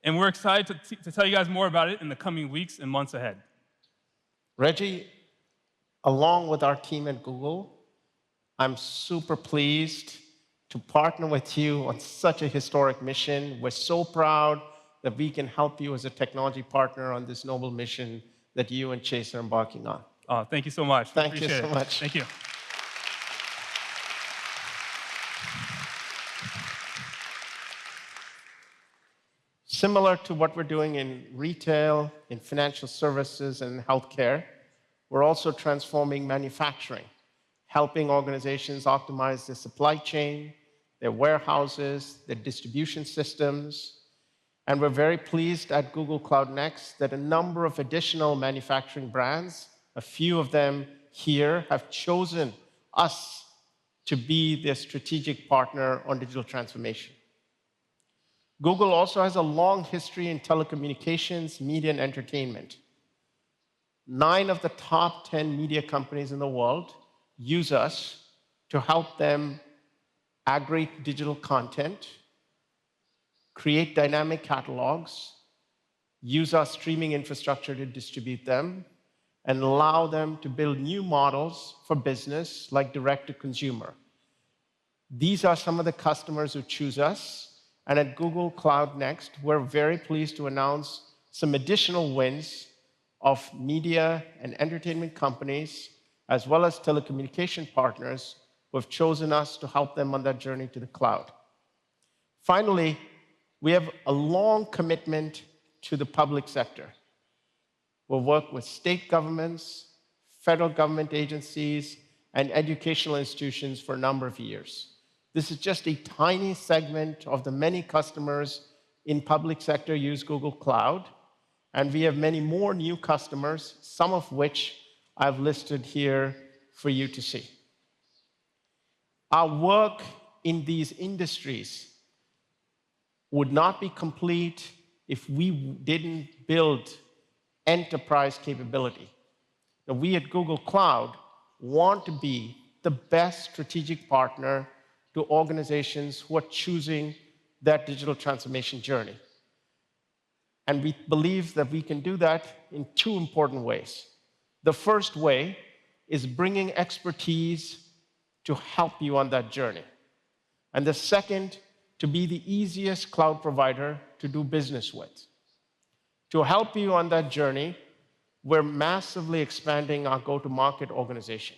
And we're excited to tell you guys more about it in the coming weeks and months ahead. Reggie, along with our team at Google, I'm super pleased to partner with you on such a historic mission. We're so proud that we can help you as a technology partner on this noble mission that you and Chase are embarking on. Oh, thank you so much. Thank you so much. Thank you. Similar to what we're doing in retail, in financial services, and healthcare, we're also transforming manufacturing, helping organizations optimize their supply chain, their warehouses, their distribution systems. And we're very pleased at Google Cloud Next that a number of additional manufacturing brands, a few of them here, have chosen us to be their strategic partner on digital transformation. Google also has a long history in telecommunications, media, and entertainment. 9 of the top 10 media companies in the world use us to help them aggregate digital content, create dynamic catalogs, use our streaming infrastructure to distribute them, and allow them to build new models for business like direct-to-consumer. These are some of the customers who choose us, and at Google Cloud Next, we're very pleased to announce some additional wins of media and entertainment companies, as well as telecommunication partners who have chosen us to help them on that journey to the cloud. Finally, we have a long commitment to the public sector. We'll work with state governments, federal government agencies, and educational institutions for a number of years. This is just a tiny segment of the many customers in public sector use Google Cloud, and we have many more new customers, some of which I've listed here for you to see. Our work in these industries would not be complete if we didn't build enterprise capability. Now, we at Google Cloud want to be the best strategic partner to organizations who are choosing that digital transformation journey. And we believe that we can do that in 2 important ways. The first way is bringing expertise to help you on that journey. And the second, to be the easiest cloud provider to do business with. To help you on that journey, we're massively expanding our go-to-market organization,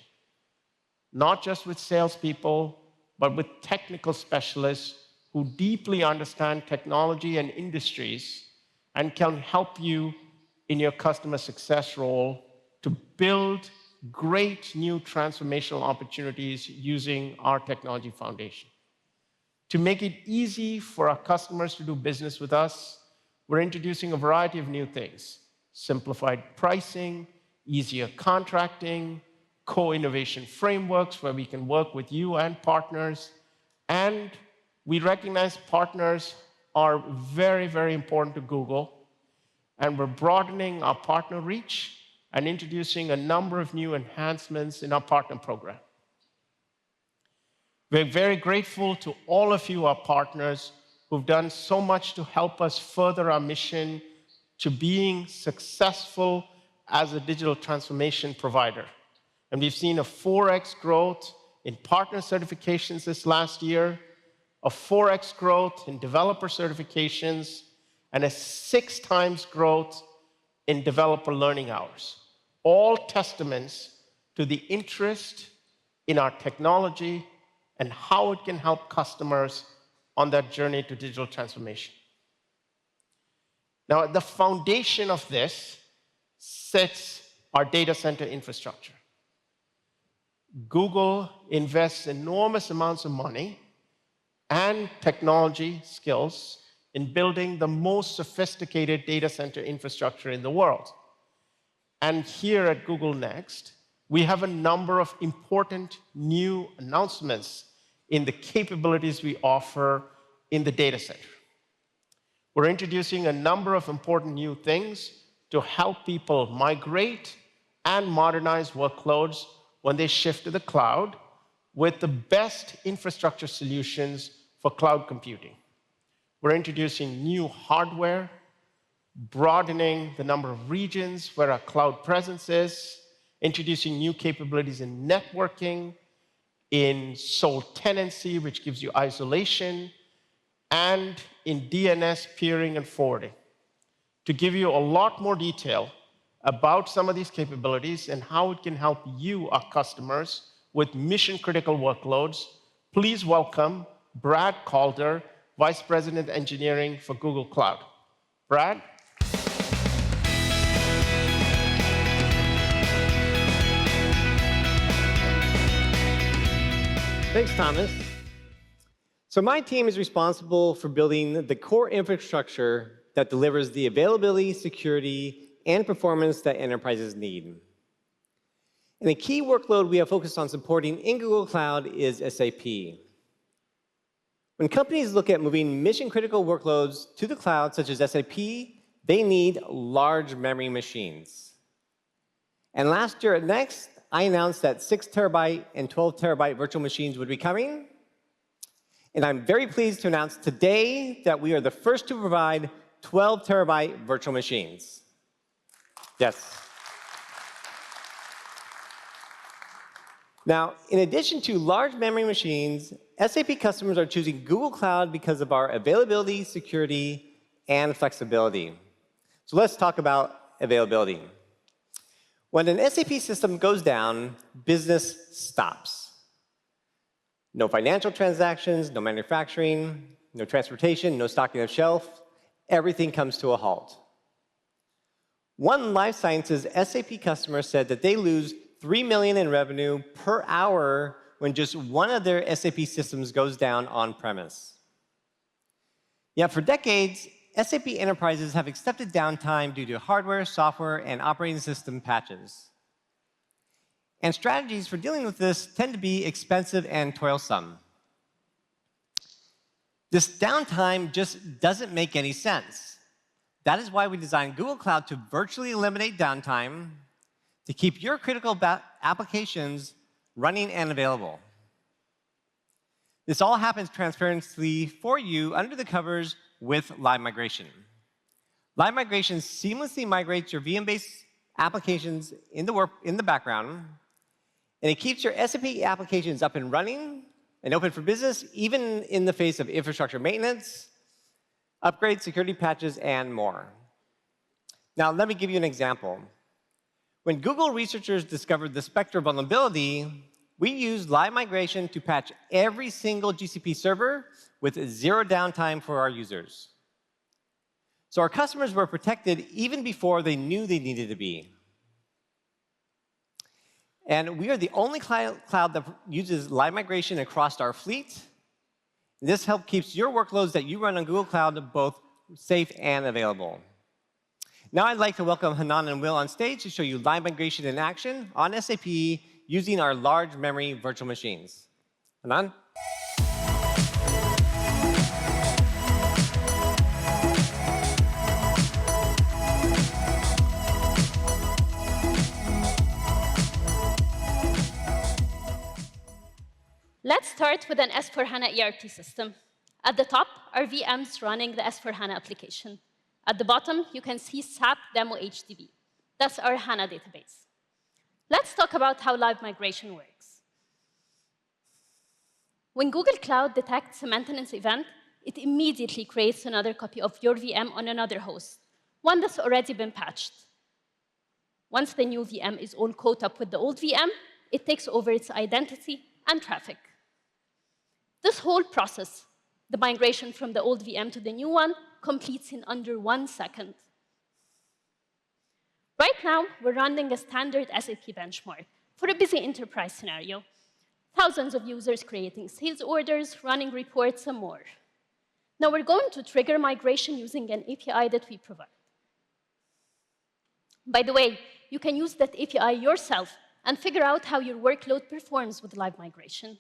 not just with salespeople, but with technical specialists who deeply understand technology and industries and can help you in your customer success role to build great new transformational opportunities using our technology foundation. To make it easy for our customers to do business with us, we're introducing a variety of new things: simplified pricing, easier contracting, co-innovation frameworks where we can work with you and partners. And we recognize partners are very, very important to Google, and we're broadening our partner reach and introducing a number of new enhancements in our partner program. We're very grateful to all of you, our partners, who've done so much to help us further our mission to being successful as a digital transformation provider. And we've seen a 4x growth in partner certifications this last year, a 4x growth in developer certifications, and a 6 times growth in developer learning hours. All testaments to the interest in our technology and how it can help customers on that journey to digital transformation. Now, at the foundation of this sits our data center infrastructure. Google invests enormous amounts of money and technology skills in building the most sophisticated data center infrastructure in the world. And here at Google Next, we have a number of important new announcements in the capabilities we offer in the data center. We're introducing a number of important new things to help people migrate and modernize workloads when they shift to the cloud with the best infrastructure solutions for cloud computing. We're introducing new hardware, broadening the number of regions where our cloud presence is, introducing new capabilities in networking, in sole tenancy, which gives you isolation, and in DNS peering and forwarding. To give you a lot more detail about some of these capabilities and how it can help you, our customers, with mission-critical workloads, please welcome Brad Calder, Vice President Engineering for Google Cloud. Brad? Thanks, Thomas. So my team is responsible for building the core infrastructure that delivers the availability, security, and performance that enterprises need. And the key workload we have focused on supporting in Google Cloud is SAP. When companies look at moving mission-critical workloads to the cloud, such as SAP, they need large memory machines. And last year at Next, I announced that 6 terabyte and 12 terabyte virtual machines would be coming. And I'm very pleased to announce today that we are the first to provide 12 terabyte virtual machines. Yes. Now, in addition to large memory machines, SAP customers are choosing Google Cloud because of our availability, security, and flexibility. So let's talk about availability. When an SAP system goes down, business stops. No financial transactions, no manufacturing, no transportation, no stocking of shelf. Everything comes to a halt. One life sciences SAP customer said that they lose $3 million in revenue per hour when just one of their SAP systems goes down on-premise. Yet for decades, SAP enterprises have accepted downtime due to hardware, software, and operating system patches. And strategies for dealing with this tend to be expensive and toilsome. This downtime just doesn't make any sense. That is why we designed Google Cloud to virtually eliminate downtime, to keep your critical applications running and available. This all happens transparently for you under the covers with Live Migration. Live Migration seamlessly migrates your VM-based applications in the background, and it keeps your SAP applications up and running and open for business, even in the face of infrastructure maintenance, upgrades, security patches, and more. Now, let me give you an example. When Google researchers discovered the Spectre vulnerability, we used Live Migration to patch every single GCP server with 0 downtime for our users. So our customers were protected even before they knew they needed to be. And we are the only cloud that uses Live Migration across our fleet. This helps keeps your workloads that you run on Google Cloud both safe and available. Now I'd like to welcome Hanan and Will on stage to show you Live Migration in action on SAP using our large memory virtual machines. Hanan? Let's start with an S/4HANA ERP system. At the top are VMs running the S/4HANA application. At the bottom, you can see SAP Demo HDB. That's our HANA database. Let's talk about how Live Migration works. When Google Cloud detects a maintenance event, it immediately creates another copy of your VM on another host, one that's already been patched. Once the new VM is all caught up with the old VM, it takes over its identity and traffic. This whole process, the migration from the old VM to the new one, completes in under 1 second. Right now, we're running a standard SAP benchmark for a busy enterprise scenario. Thousands of users creating sales orders, running reports, and more. Now we're going to trigger migration using an API that we provide. By the way, you can use that API yourself and figure out how your workload performs with Live Migration.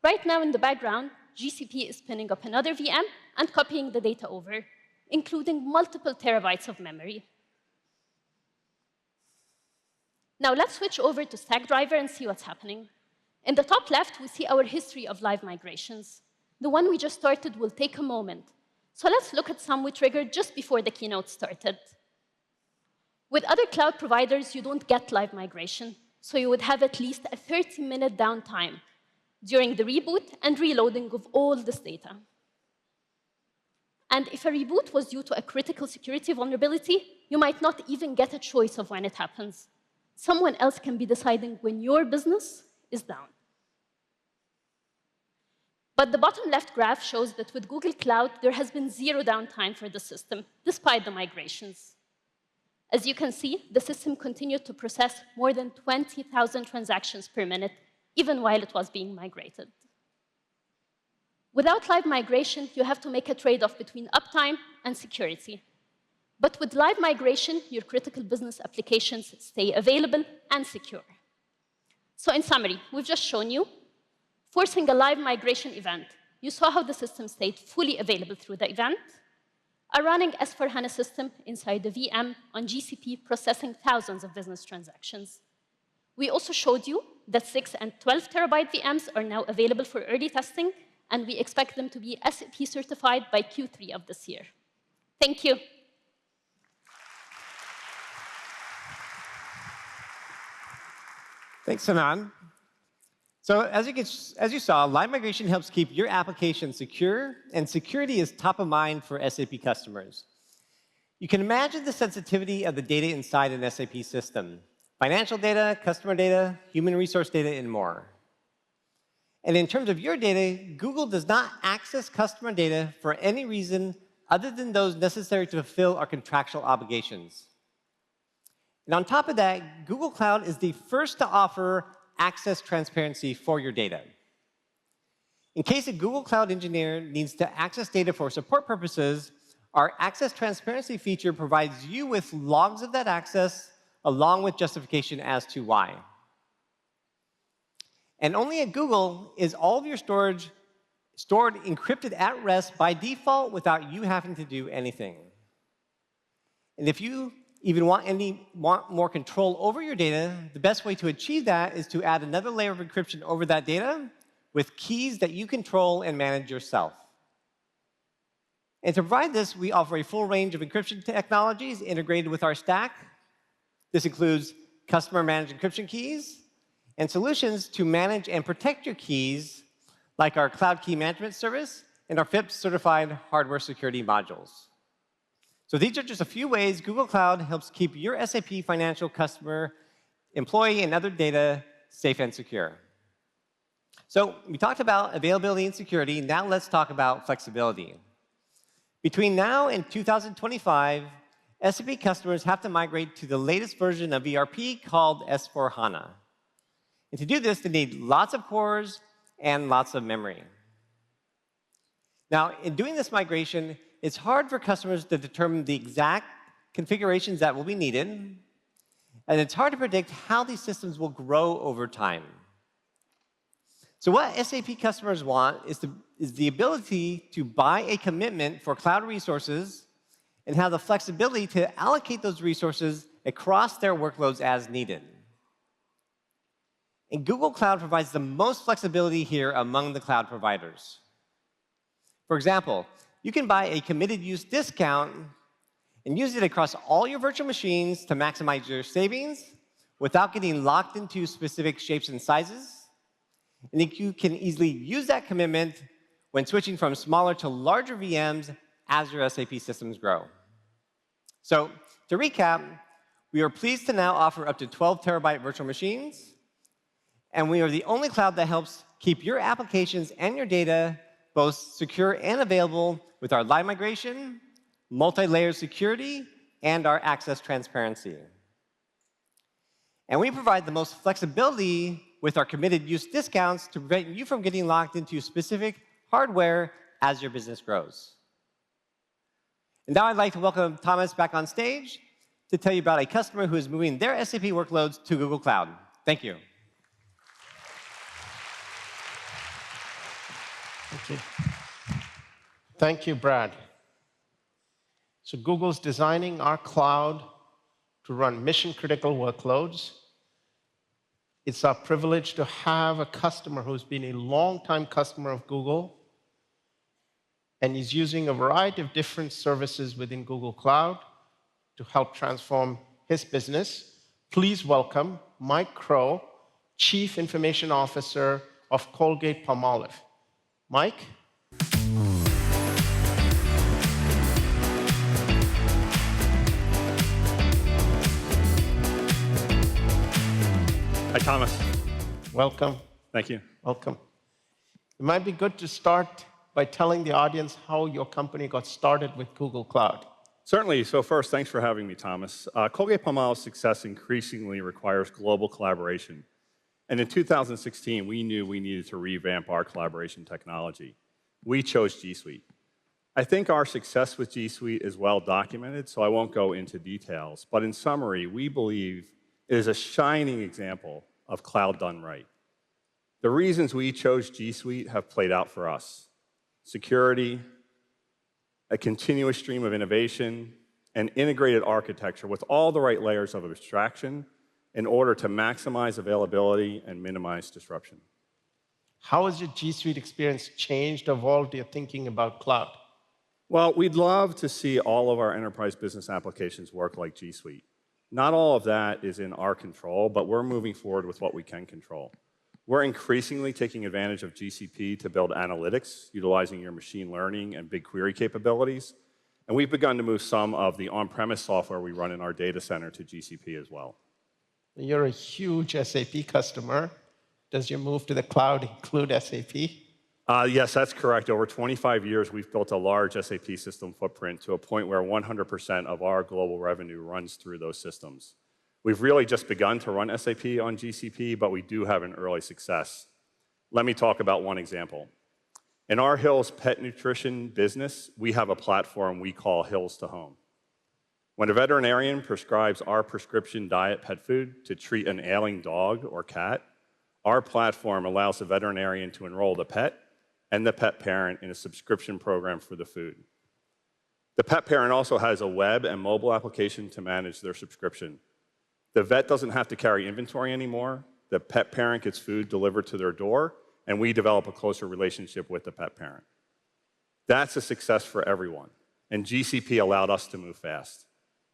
Right now in the background, GCP is spinning up another VM and copying the data over, including multiple terabytes of memory. Now let's switch over to Stackdriver and see what's happening. In the top left, we see our history of Live Migrations. The one we just started will take a moment. So let's look at some we triggered just before the keynote started. With other cloud providers, you don't get Live Migration, so you would have at least a 30-minute downtime during the reboot and reloading of all this data. And if a reboot was due to a critical security vulnerability, you might not even get a choice of when it happens. Someone else can be deciding when your business is down. But the bottom left graph shows that with Google Cloud, there has been 0 downtime for the system, despite the migrations. As you can see, the system continued to process more than 20,000 transactions per minute, even while it was being migrated. Without Live Migration, you have to make a trade-off between uptime and security. But with Live Migration, your critical business applications stay available and secure. So in summary, we've just shown you, forcing a Live Migration event you saw how the system stayed fully available through the event, a running S/4HANA system inside the VM on GCP processing thousands of business transactions. We also showed you that 6 and 12 terabyte VMs are now available for early testing, and we expect them to be SAP certified by Q3 of this year. Thank you. Thanks, Hanan. So as you saw, live migration helps keep your application secure, and security is top of mind for SAP customers. You can imagine the sensitivity of the data inside an SAP system: financial data, customer data, human resource data, and more. And in terms of your data, Google does not access customer data for any reason other than those necessary to fulfill our contractual obligations. And on top of that, Google Cloud is the first to offer access transparency for your data. In case a Google Cloud engineer needs to access data for support purposes, our access transparency feature provides you with logs of that access along with justification as to why. And only at Google is all of your storage stored encrypted at rest by default without you having to do anything. And if you even want more control over your data, the best way to achieve that is to add another layer of encryption over that data with keys that you control and manage yourself. And to provide this, we offer a full range of encryption technologies integrated with our stack. This includes customer-managed encryption keys and solutions to manage and protect your keys, like our Cloud Key Management Service and our FIPS-certified hardware security modules. So these are just a few ways Google Cloud helps keep your SAP financial customer, employee, and other data safe and secure. So we talked about availability and security. Now let's talk about flexibility. Between now and 2025, SAP customers have to migrate to the latest version of ERP called S/4HANA. And to do this, they need lots of cores and lots of memory. Now, in doing this migration, it's hard for customers to determine the exact configurations that will be needed, and it's hard to predict how these systems will grow over time. So what SAP customers want is the ability to buy a commitment for cloud resources and have the flexibility to allocate those resources across their workloads as needed. And Google Cloud provides the most flexibility here among the cloud providers. For example, you can buy a committed use discount and use it across all your virtual machines to maximize your savings without getting locked into specific shapes and sizes. And you can easily use that commitment when switching from smaller to larger VMs as your SAP systems grow. So to recap, we are pleased to now offer up to 12 terabyte virtual machines, and we are the only cloud that helps keep your applications and your data both secure and available with our live migration, multi-layer security, and our access transparency. And we provide the most flexibility with our committed use discounts to prevent you from getting locked into specific hardware as your business grows. And now I'd like to welcome Thomas back on stage to tell you about a customer who is moving their SAP workloads to Google Cloud. Thank you. Thank you. Thank you, Brad. So Google's designing our cloud to run mission-critical workloads. It's our privilege to have a customer who's been a long-time customer of Google and is using a variety of different services within Google Cloud to help transform his business. Please welcome Mike Crowe, Chief Information Officer of Colgate-Palmolive. Mike? Hi, Thomas. Welcome. Thank you. Welcome. It might be good to start by telling the audience how your company got started with Google Cloud. Certainly. So first, thanks for having me, Thomas. Colgate-Palmolive's success increasingly requires global collaboration. And in 2016, we knew we needed to revamp our collaboration technology. We chose G Suite. I think our success with G Suite is well documented, so I won't go into details. But in summary, we believe it is a shining example of cloud done right. The reasons we chose G Suite have played out for us. security, a continuous stream of innovation, and integrated architecture with all the right layers of abstraction in order to maximize availability and minimize disruption. How has your G Suite experience changed, evolved your thinking about cloud? Well, we'd love to see all of our enterprise business applications work like G Suite. Not all of that is in our control, but we're moving forward with what we can control. We're increasingly taking advantage of GCP to build analytics, utilizing your machine learning and BigQuery capabilities. And we've begun to move some of the on-premise software we run in our data center to GCP as well. You're a huge SAP customer. Does your move to the cloud include SAP? Yes, that's correct. Over 25 years, we've built a large SAP system footprint to a point where 100% of our global revenue runs through those systems. We've really just begun to run SAP on GCP, but we do have an early success. Let me talk about one example. In our Hills pet nutrition business, we have a platform we call Hills to Home. When a veterinarian prescribes our prescription diet pet food to treat an ailing dog or cat, our platform allows the veterinarian to enroll the pet and the pet parent in a subscription program for the food. The pet parent also has a web and mobile application to manage their subscription. The vet doesn't have to carry inventory anymore. The pet parent gets food delivered to their door, and we develop a closer relationship with the pet parent. That's a success for everyone, and GCP allowed us to move fast.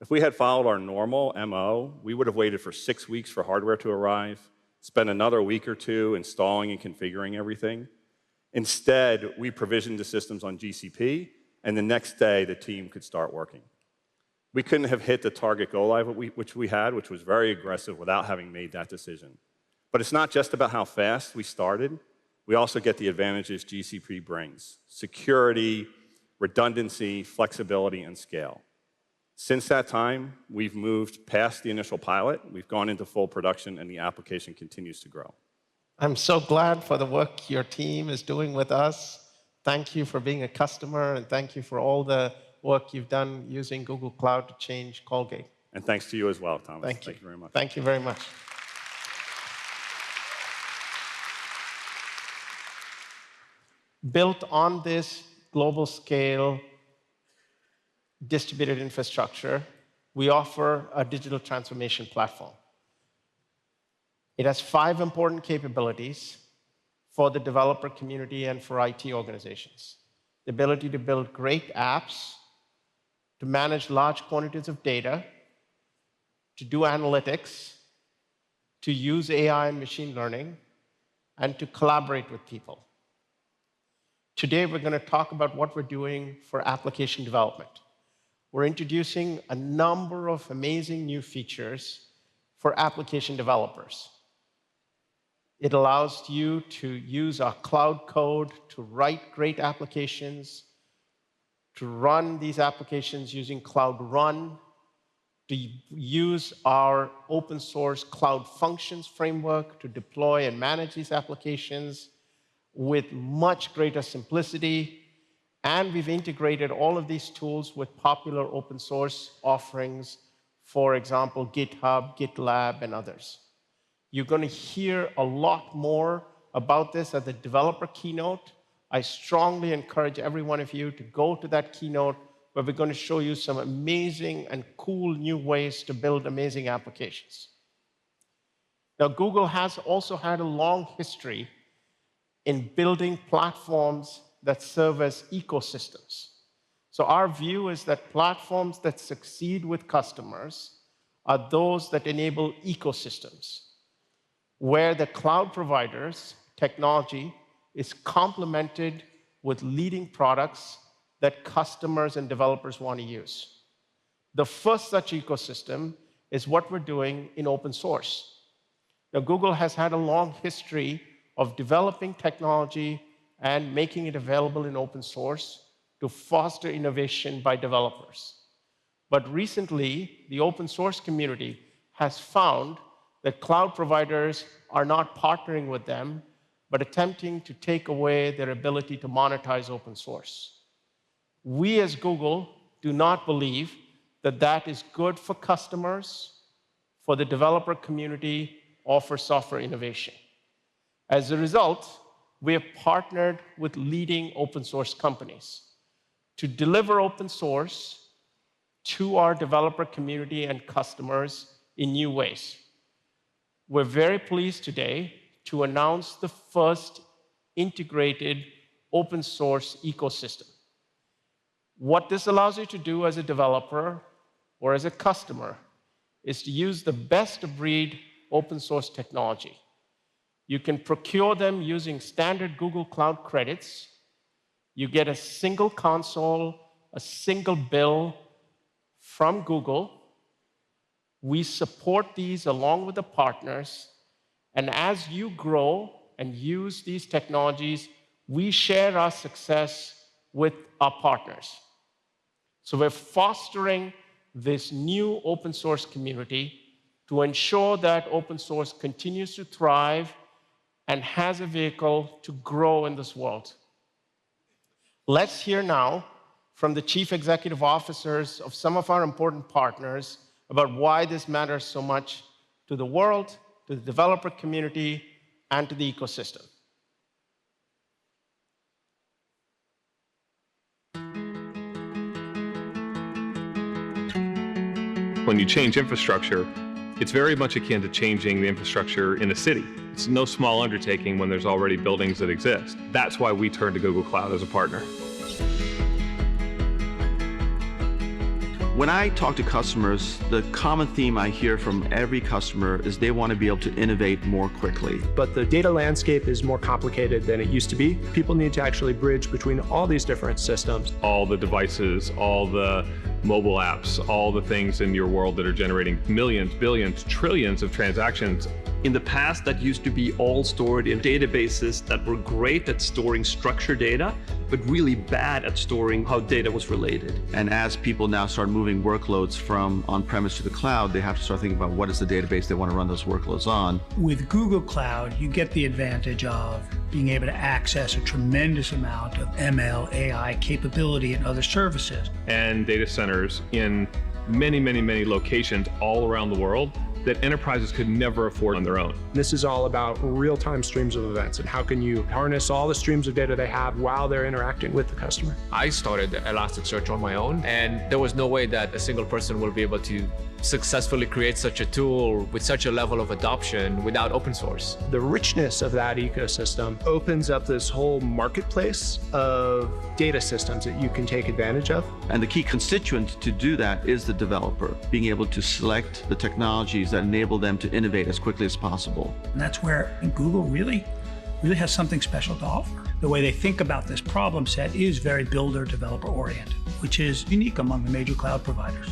If we had followed our normal MO, we would have waited for 6 weeks for hardware to arrive, spent another week or two installing and configuring everything. Instead, we provisioned the systems on GCP, and the next day, the team could start working. We couldn't have hit the target go-live which we had, which was very aggressive, without having made that decision. But it's not just about how fast we started. We also get the advantages GCP brings: security, redundancy, flexibility, and scale. Since that time, we've moved past the initial pilot, we've gone into full production, and the application continues to grow. I'm so glad for the work your team is doing with us. Thank you for being a customer, and thank you for all the work you've done using Google Cloud to change Colgate. And thanks to you as well, Thomas. Thank you very much. Thank you very much. Built on this global scale distributed infrastructure, we offer a digital transformation platform. It has 5 important capabilities for the developer community and for IT organizations: the ability to build great apps, to manage large quantities of data, to do analytics, to use AI and machine learning, and to collaborate with people. Today, we're going to talk about what we're doing for application development. We're introducing a number of amazing new features for application developers. It allows you to use our cloud code to write great applications, to run these applications using Cloud Run, to use our open source Cloud Functions framework to deploy and manage these applications with much greater simplicity. And we've integrated all of these tools with popular open source offerings, for example, GitHub, GitLab, and others. You're going to hear a lot more about this at the developer keynote. I strongly encourage every one of you to go to that keynote, where we're going to show you some amazing and cool new ways to build amazing applications. Now, Google has also had a long history in building platforms that serve as ecosystems. So our view is that platforms that succeed with customers are those that enable ecosystems, where the cloud provider's technology is complemented with leading products that customers and developers want to use. The first such ecosystem is what we're doing in open source. Now, Google has had a long history of developing technology and making it available in open source to foster innovation by developers. But recently, the open source community has found that cloud providers are not partnering with them, but attempting to take away their ability to monetize open source. We as Google do not believe that that is good for customers, for the developer community, or for software innovation. As a result, we have partnered with leading open source companies to deliver open source to our developer community and customers in new ways. We're very pleased today to announce the first integrated open source ecosystem. What this allows you to do as a developer or as a customer is to use the best of breed open source technology. You can procure them using standard Google Cloud credits. You get a single console, a single bill from Google. We support these along with the partners. And as you grow and use these technologies, we share our success with our partners. So we're fostering this new open source community to ensure that open source continues to thrive and has a vehicle to grow in this world. Let's hear now from the chief executive officers of some of our important partners about why this matters so much to the world, to the developer community, and to the ecosystem. When you change infrastructure, it's very much akin to changing the infrastructure in a city. It's no small undertaking when there's already buildings that exist. That's why we turn to Google Cloud as a partner. When I talk to customers, the common theme I hear from every customer is they want to be able to innovate more quickly. But the data landscape is more complicated than it used to be. People need to actually bridge between all these different systems. All the devices, all the mobile apps, all the things in your world that are generating millions, billions, trillions of transactions. In the past, that used to be all stored in databases that were great at storing structured data, but really bad at storing how data was related. And as people now start moving workloads from on-premise to the cloud, they have to start thinking about what is the database they want to run those workloads on. With Google Cloud, you get the advantage of being able to access a tremendous amount of ML, AI capability and other services. And data centers in many, many, many locations all around the world that enterprises could never afford on their own. This is all about real-time streams of events and how can you harness all the streams of data they have while they're interacting with the customer. I started Elasticsearch on my own, and there was no way that a single person will be able to successfully create such a tool with such a level of adoption without open source. The richness of that ecosystem opens up this whole marketplace of data systems that you can take advantage of. And the key constituent to do that is the developer, being able to select the technologies that enable them to innovate as quickly as possible. And that's where Google really has something special to offer. The way they think about this problem set is very builder developer oriented, which is unique among the major cloud providers.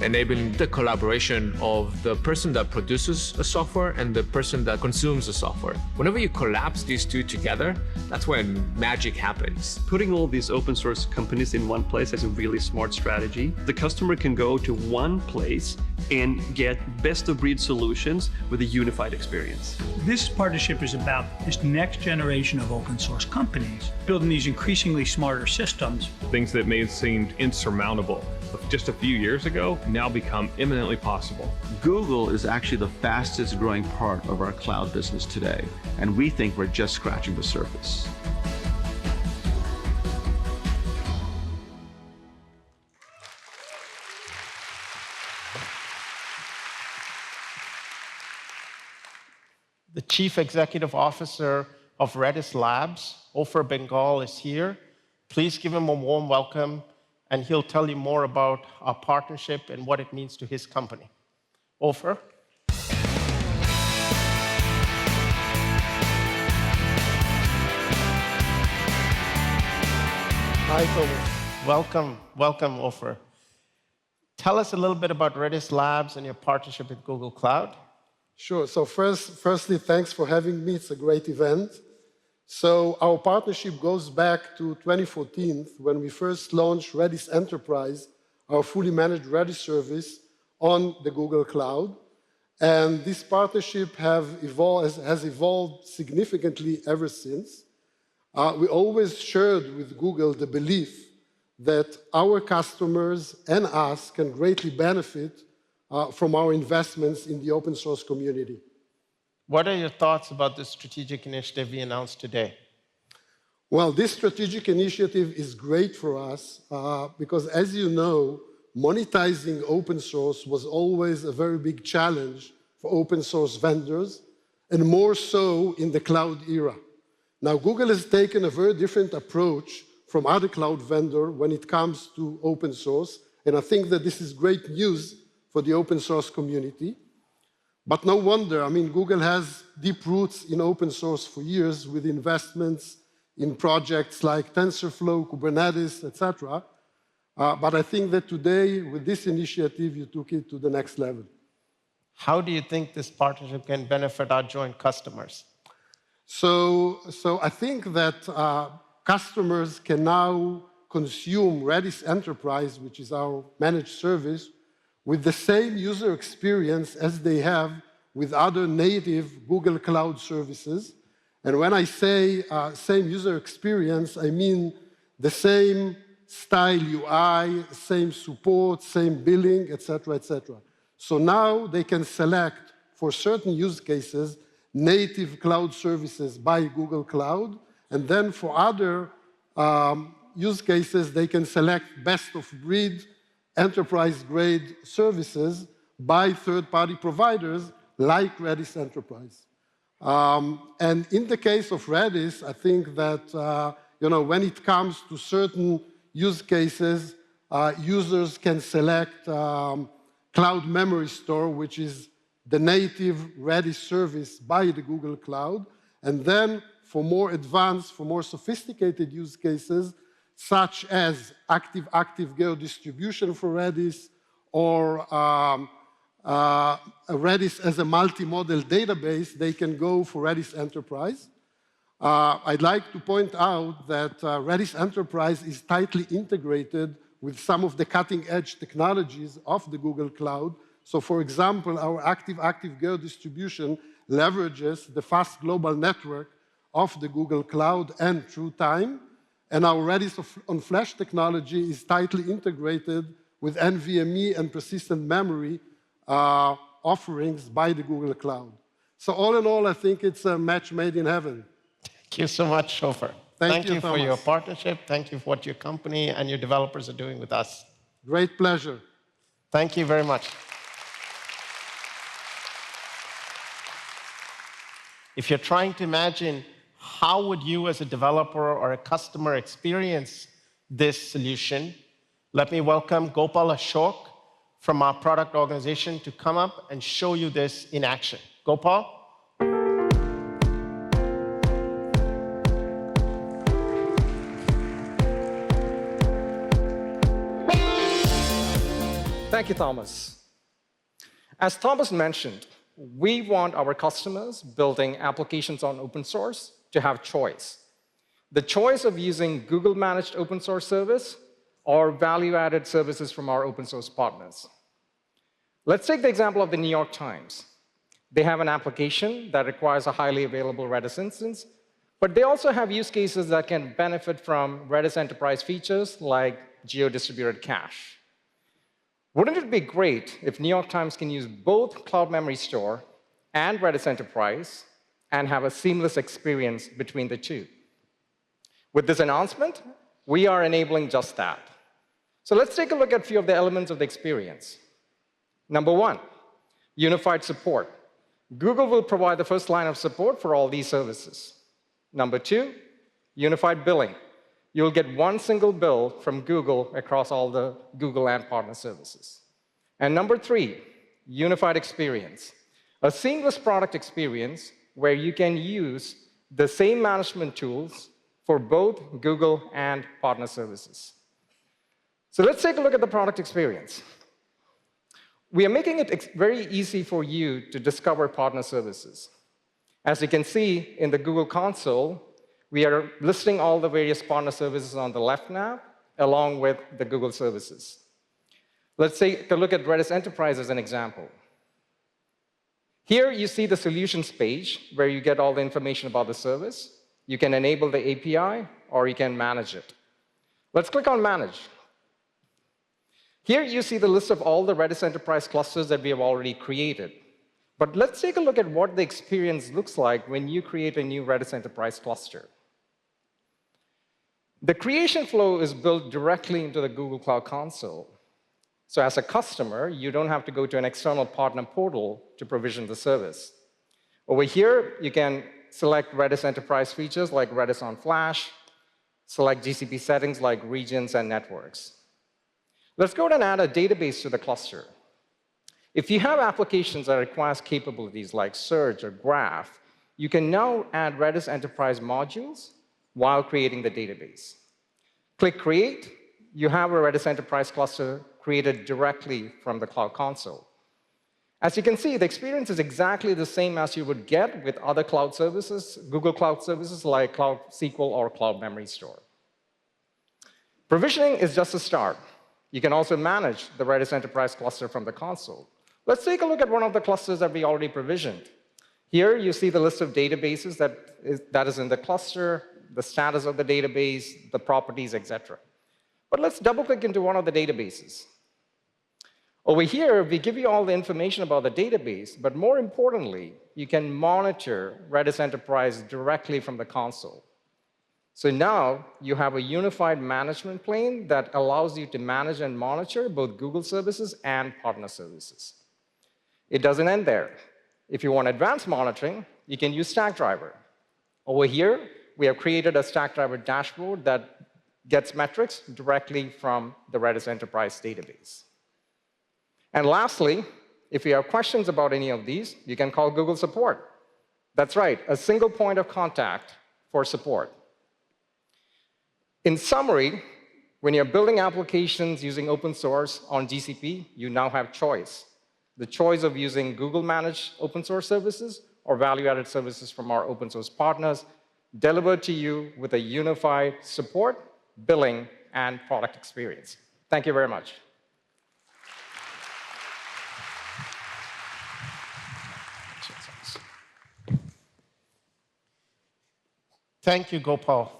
Enabling the collaboration of the person that produces a software and the person that consumes the software. Whenever you collapse these two together, that's when magic happens. Putting all these open source companies in one place is a really smart strategy. The customer can go to one place and get best of breed solutions with a unified experience. This partnership is about this next generation of open source companies building these increasingly smarter systems. Things that may have seemed insurmountable just a few years ago now become imminently possible. Google is actually the fastest growing part of our cloud business today, and we think we're just scratching the surface. The Chief Executive Officer of Redis Labs, Ofer Bengal, is here. Please give him a warm welcome, and he'll tell you more about our partnership and what it means to his company. Ofer? Hi, Thomas. Welcome, Ofer. Tell us a little bit about Redis Labs and your partnership with Google Cloud. Sure. So firstly, thanks for having me. It's a great event. So our partnership goes back to 2014, when we first launched Redis Enterprise, our fully managed Redis service on the Google Cloud. And this partnership has evolved significantly ever since. We always shared with Google the belief that our customers and us can greatly benefit from our investments in the open source community. What are your thoughts about this strategic initiative we announced today? Well, this strategic initiative is great for us because, as you know, monetizing open source was always a very big challenge for open source vendors, and more so in the cloud era. Now, Google has taken a very different approach from other cloud vendors when it comes to open source, and I think that this is great news for the open source community. But no wonder, I mean, Google has deep roots in open source for years with investments in projects like TensorFlow, Kubernetes, etc. But I think that today, with this initiative, you took it to the next level. How do you think this partnership can benefit our joint customers? So I think that customers can now consume Redis Enterprise, which is our managed service, with the same user experience as they have with other native Google Cloud services. And when I say same user experience, I mean the same style UI, same support, same billing, etc., etc. So now they can select, for certain use cases, native cloud services by Google Cloud, and then for other use cases, they can select best-of-breed, enterprise-grade services by third-party providers like Redis Enterprise. And in the case of Redis, I think that when it comes to certain use cases, users can select Cloud Memory Store, which is the native Redis service by the Google Cloud. And then for more advanced, for more sophisticated use cases, such as active-active geo distribution for Redis, or Redis as a multi-model database, they can go for Redis Enterprise. I'd like to point out that Redis Enterprise is tightly integrated with some of the cutting-edge technologies of the Google Cloud. So, for example, our active-active geo distribution leverages the fast global network of the Google Cloud and TrueTime. And our Redis on Flash technology is tightly integrated with NVMe and persistent memory offerings by the Google Cloud. So all in all, I think it's a match made in heaven. Thank you so much, Ofer. Thank you, for your partnership. Thank you for what your company and your developers are doing with us. Great pleasure. Thank you very much. If you're trying to imagine how would you as a developer or a customer experience this solution, let me welcome Gopal Ashok from our product organization to come up and show you this in action. Gopal? Thank you, Thomas. As Thomas mentioned, we want our customers building applications on open source to have choice. The choice of using Google-managed open source service or value-added services from our open source partners. Let's take the example of the New York Times. They have an application that requires a highly available Redis instance, but they also have use cases that can benefit from Redis Enterprise features like geo-distributed cache. Wouldn't it be great if New York Times can use both Cloud Memory Store and Redis Enterprise and have a seamless experience between the two? With this announcement, we are enabling just that. So let's take a look at a few of the elements of the experience. Number one, unified support. Google will provide the first line of support for all these services. Number two, unified billing. You'll get one single bill from Google across all the Google and partner services. And number three, unified experience. A seamless product experience where you can use the same management tools for both Google and partner services. So let's take a look at the product experience. We are making it very easy for you to discover partner services. As you can see in the Google console, we are listing all the various partner services on the left nav, along with the Google services. Let's take a look at Redis Enterprise as an example. Here you see the solutions page, where you get all the information about the service. You can enable the API, or you can manage it. Let's click on Manage. Here you see the list of all the Redis Enterprise clusters that we have already created. But let's take a look at what the experience looks like when you create a new Redis Enterprise cluster. The creation flow is built directly into the Google Cloud Console. So as a customer, you don't have to go to an external partner portal to provision the service. Over here, you can select Redis enterprise features like Redis on Flash, select GCP settings like regions and networks. Let's go ahead and add a database to the cluster. If you have applications that require capabilities like search or graph, you can now add Redis enterprise modules while creating the database. Click Create. You have a Redis enterprise cluster created directly from the Cloud Console. As you can see, the experience is exactly the same as you would get with other cloud services, Google Cloud services like Cloud SQL or Cloud Memory Store. Provisioning is just a start. You can also manage the Redis enterprise cluster from the console. Let's take a look at one of the clusters that we already provisioned. Here, you see the list of databases that is in the cluster, the status of the database, the properties, etc. But let's double-click into one of the databases. Over here, we give you all the information about the database, but more importantly, you can monitor Redis Enterprise directly from the console. So now you have a unified management plane that allows you to manage and monitor both Google services and partner services. It doesn't end there. If you want advanced monitoring, you can use Stackdriver. Over here, we have created a Stackdriver dashboard that gets metrics directly from the Redis Enterprise database. And lastly, if you have questions about any of these, you can call Google Support. That's right, a single point of contact for support. In summary, when you're building applications using open source on GCP, you now have choice. The choice of using Google-managed open source services or value-added services from our open source partners delivered to you with a unified support, billing, and product experience. Thank you very much. Thank you, Gopal.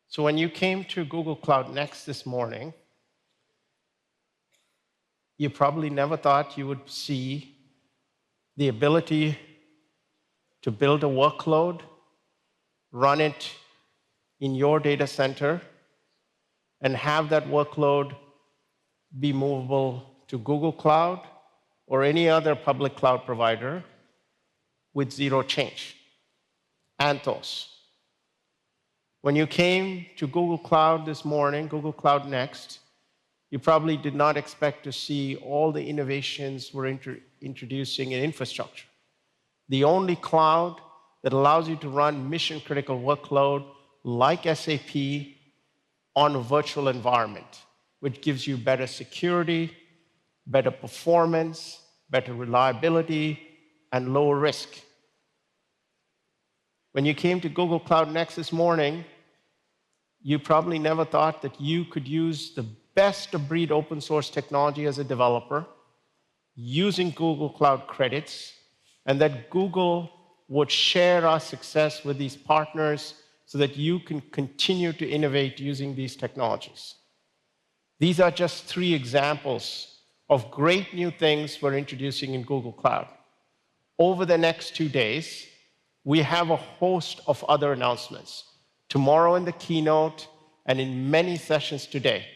So when you came to Google Cloud Next this morning, you probably never thought you would see the ability to build a workload, run it in your data center, and have that workload be movable to Google Cloud or any other public cloud provider with zero change. Anthos. When you came to Google Cloud this morning, Google Cloud Next, you probably did not expect to see all the innovations we're introducing in infrastructure. The only cloud that allows you to run mission-critical workload like SAP on a virtual environment, which gives you better security, better performance, better reliability, and lower risk. When you came to Google Cloud Next this morning, you probably never thought that you could use the best-of-breed open source technology as a developer using Google Cloud credits, and that Google would share our success with these partners so that you can continue to innovate using these technologies. These are just 3 examples of great new things we're introducing in Google Cloud. Over the next 2 days, we have a host of other announcements. Tomorrow in the keynote and in many sessions today.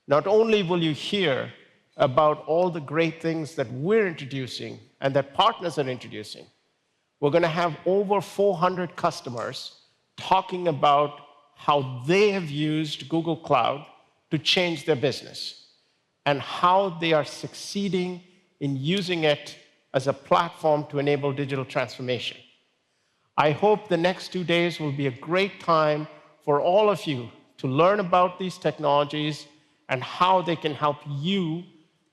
Not only will you hear about all the great things that we're introducing and that partners are introducing, we're going to have over 400 customers talking about how they have used Google Cloud to change their business and how they are succeeding in using it as a platform to enable digital transformation. I hope the next 2 days will be a great time for all of you to learn about these technologies and how they can help you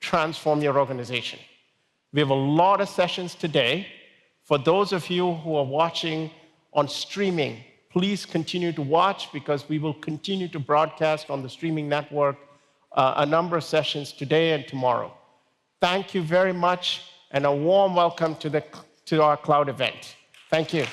transform your organization. We have a lot of sessions today. For those of you who are watching on streaming, please continue to watch because we will continue to broadcast on the streaming network a number of sessions today and tomorrow. Thank you very much and a warm welcome to our cloud event. Thank you.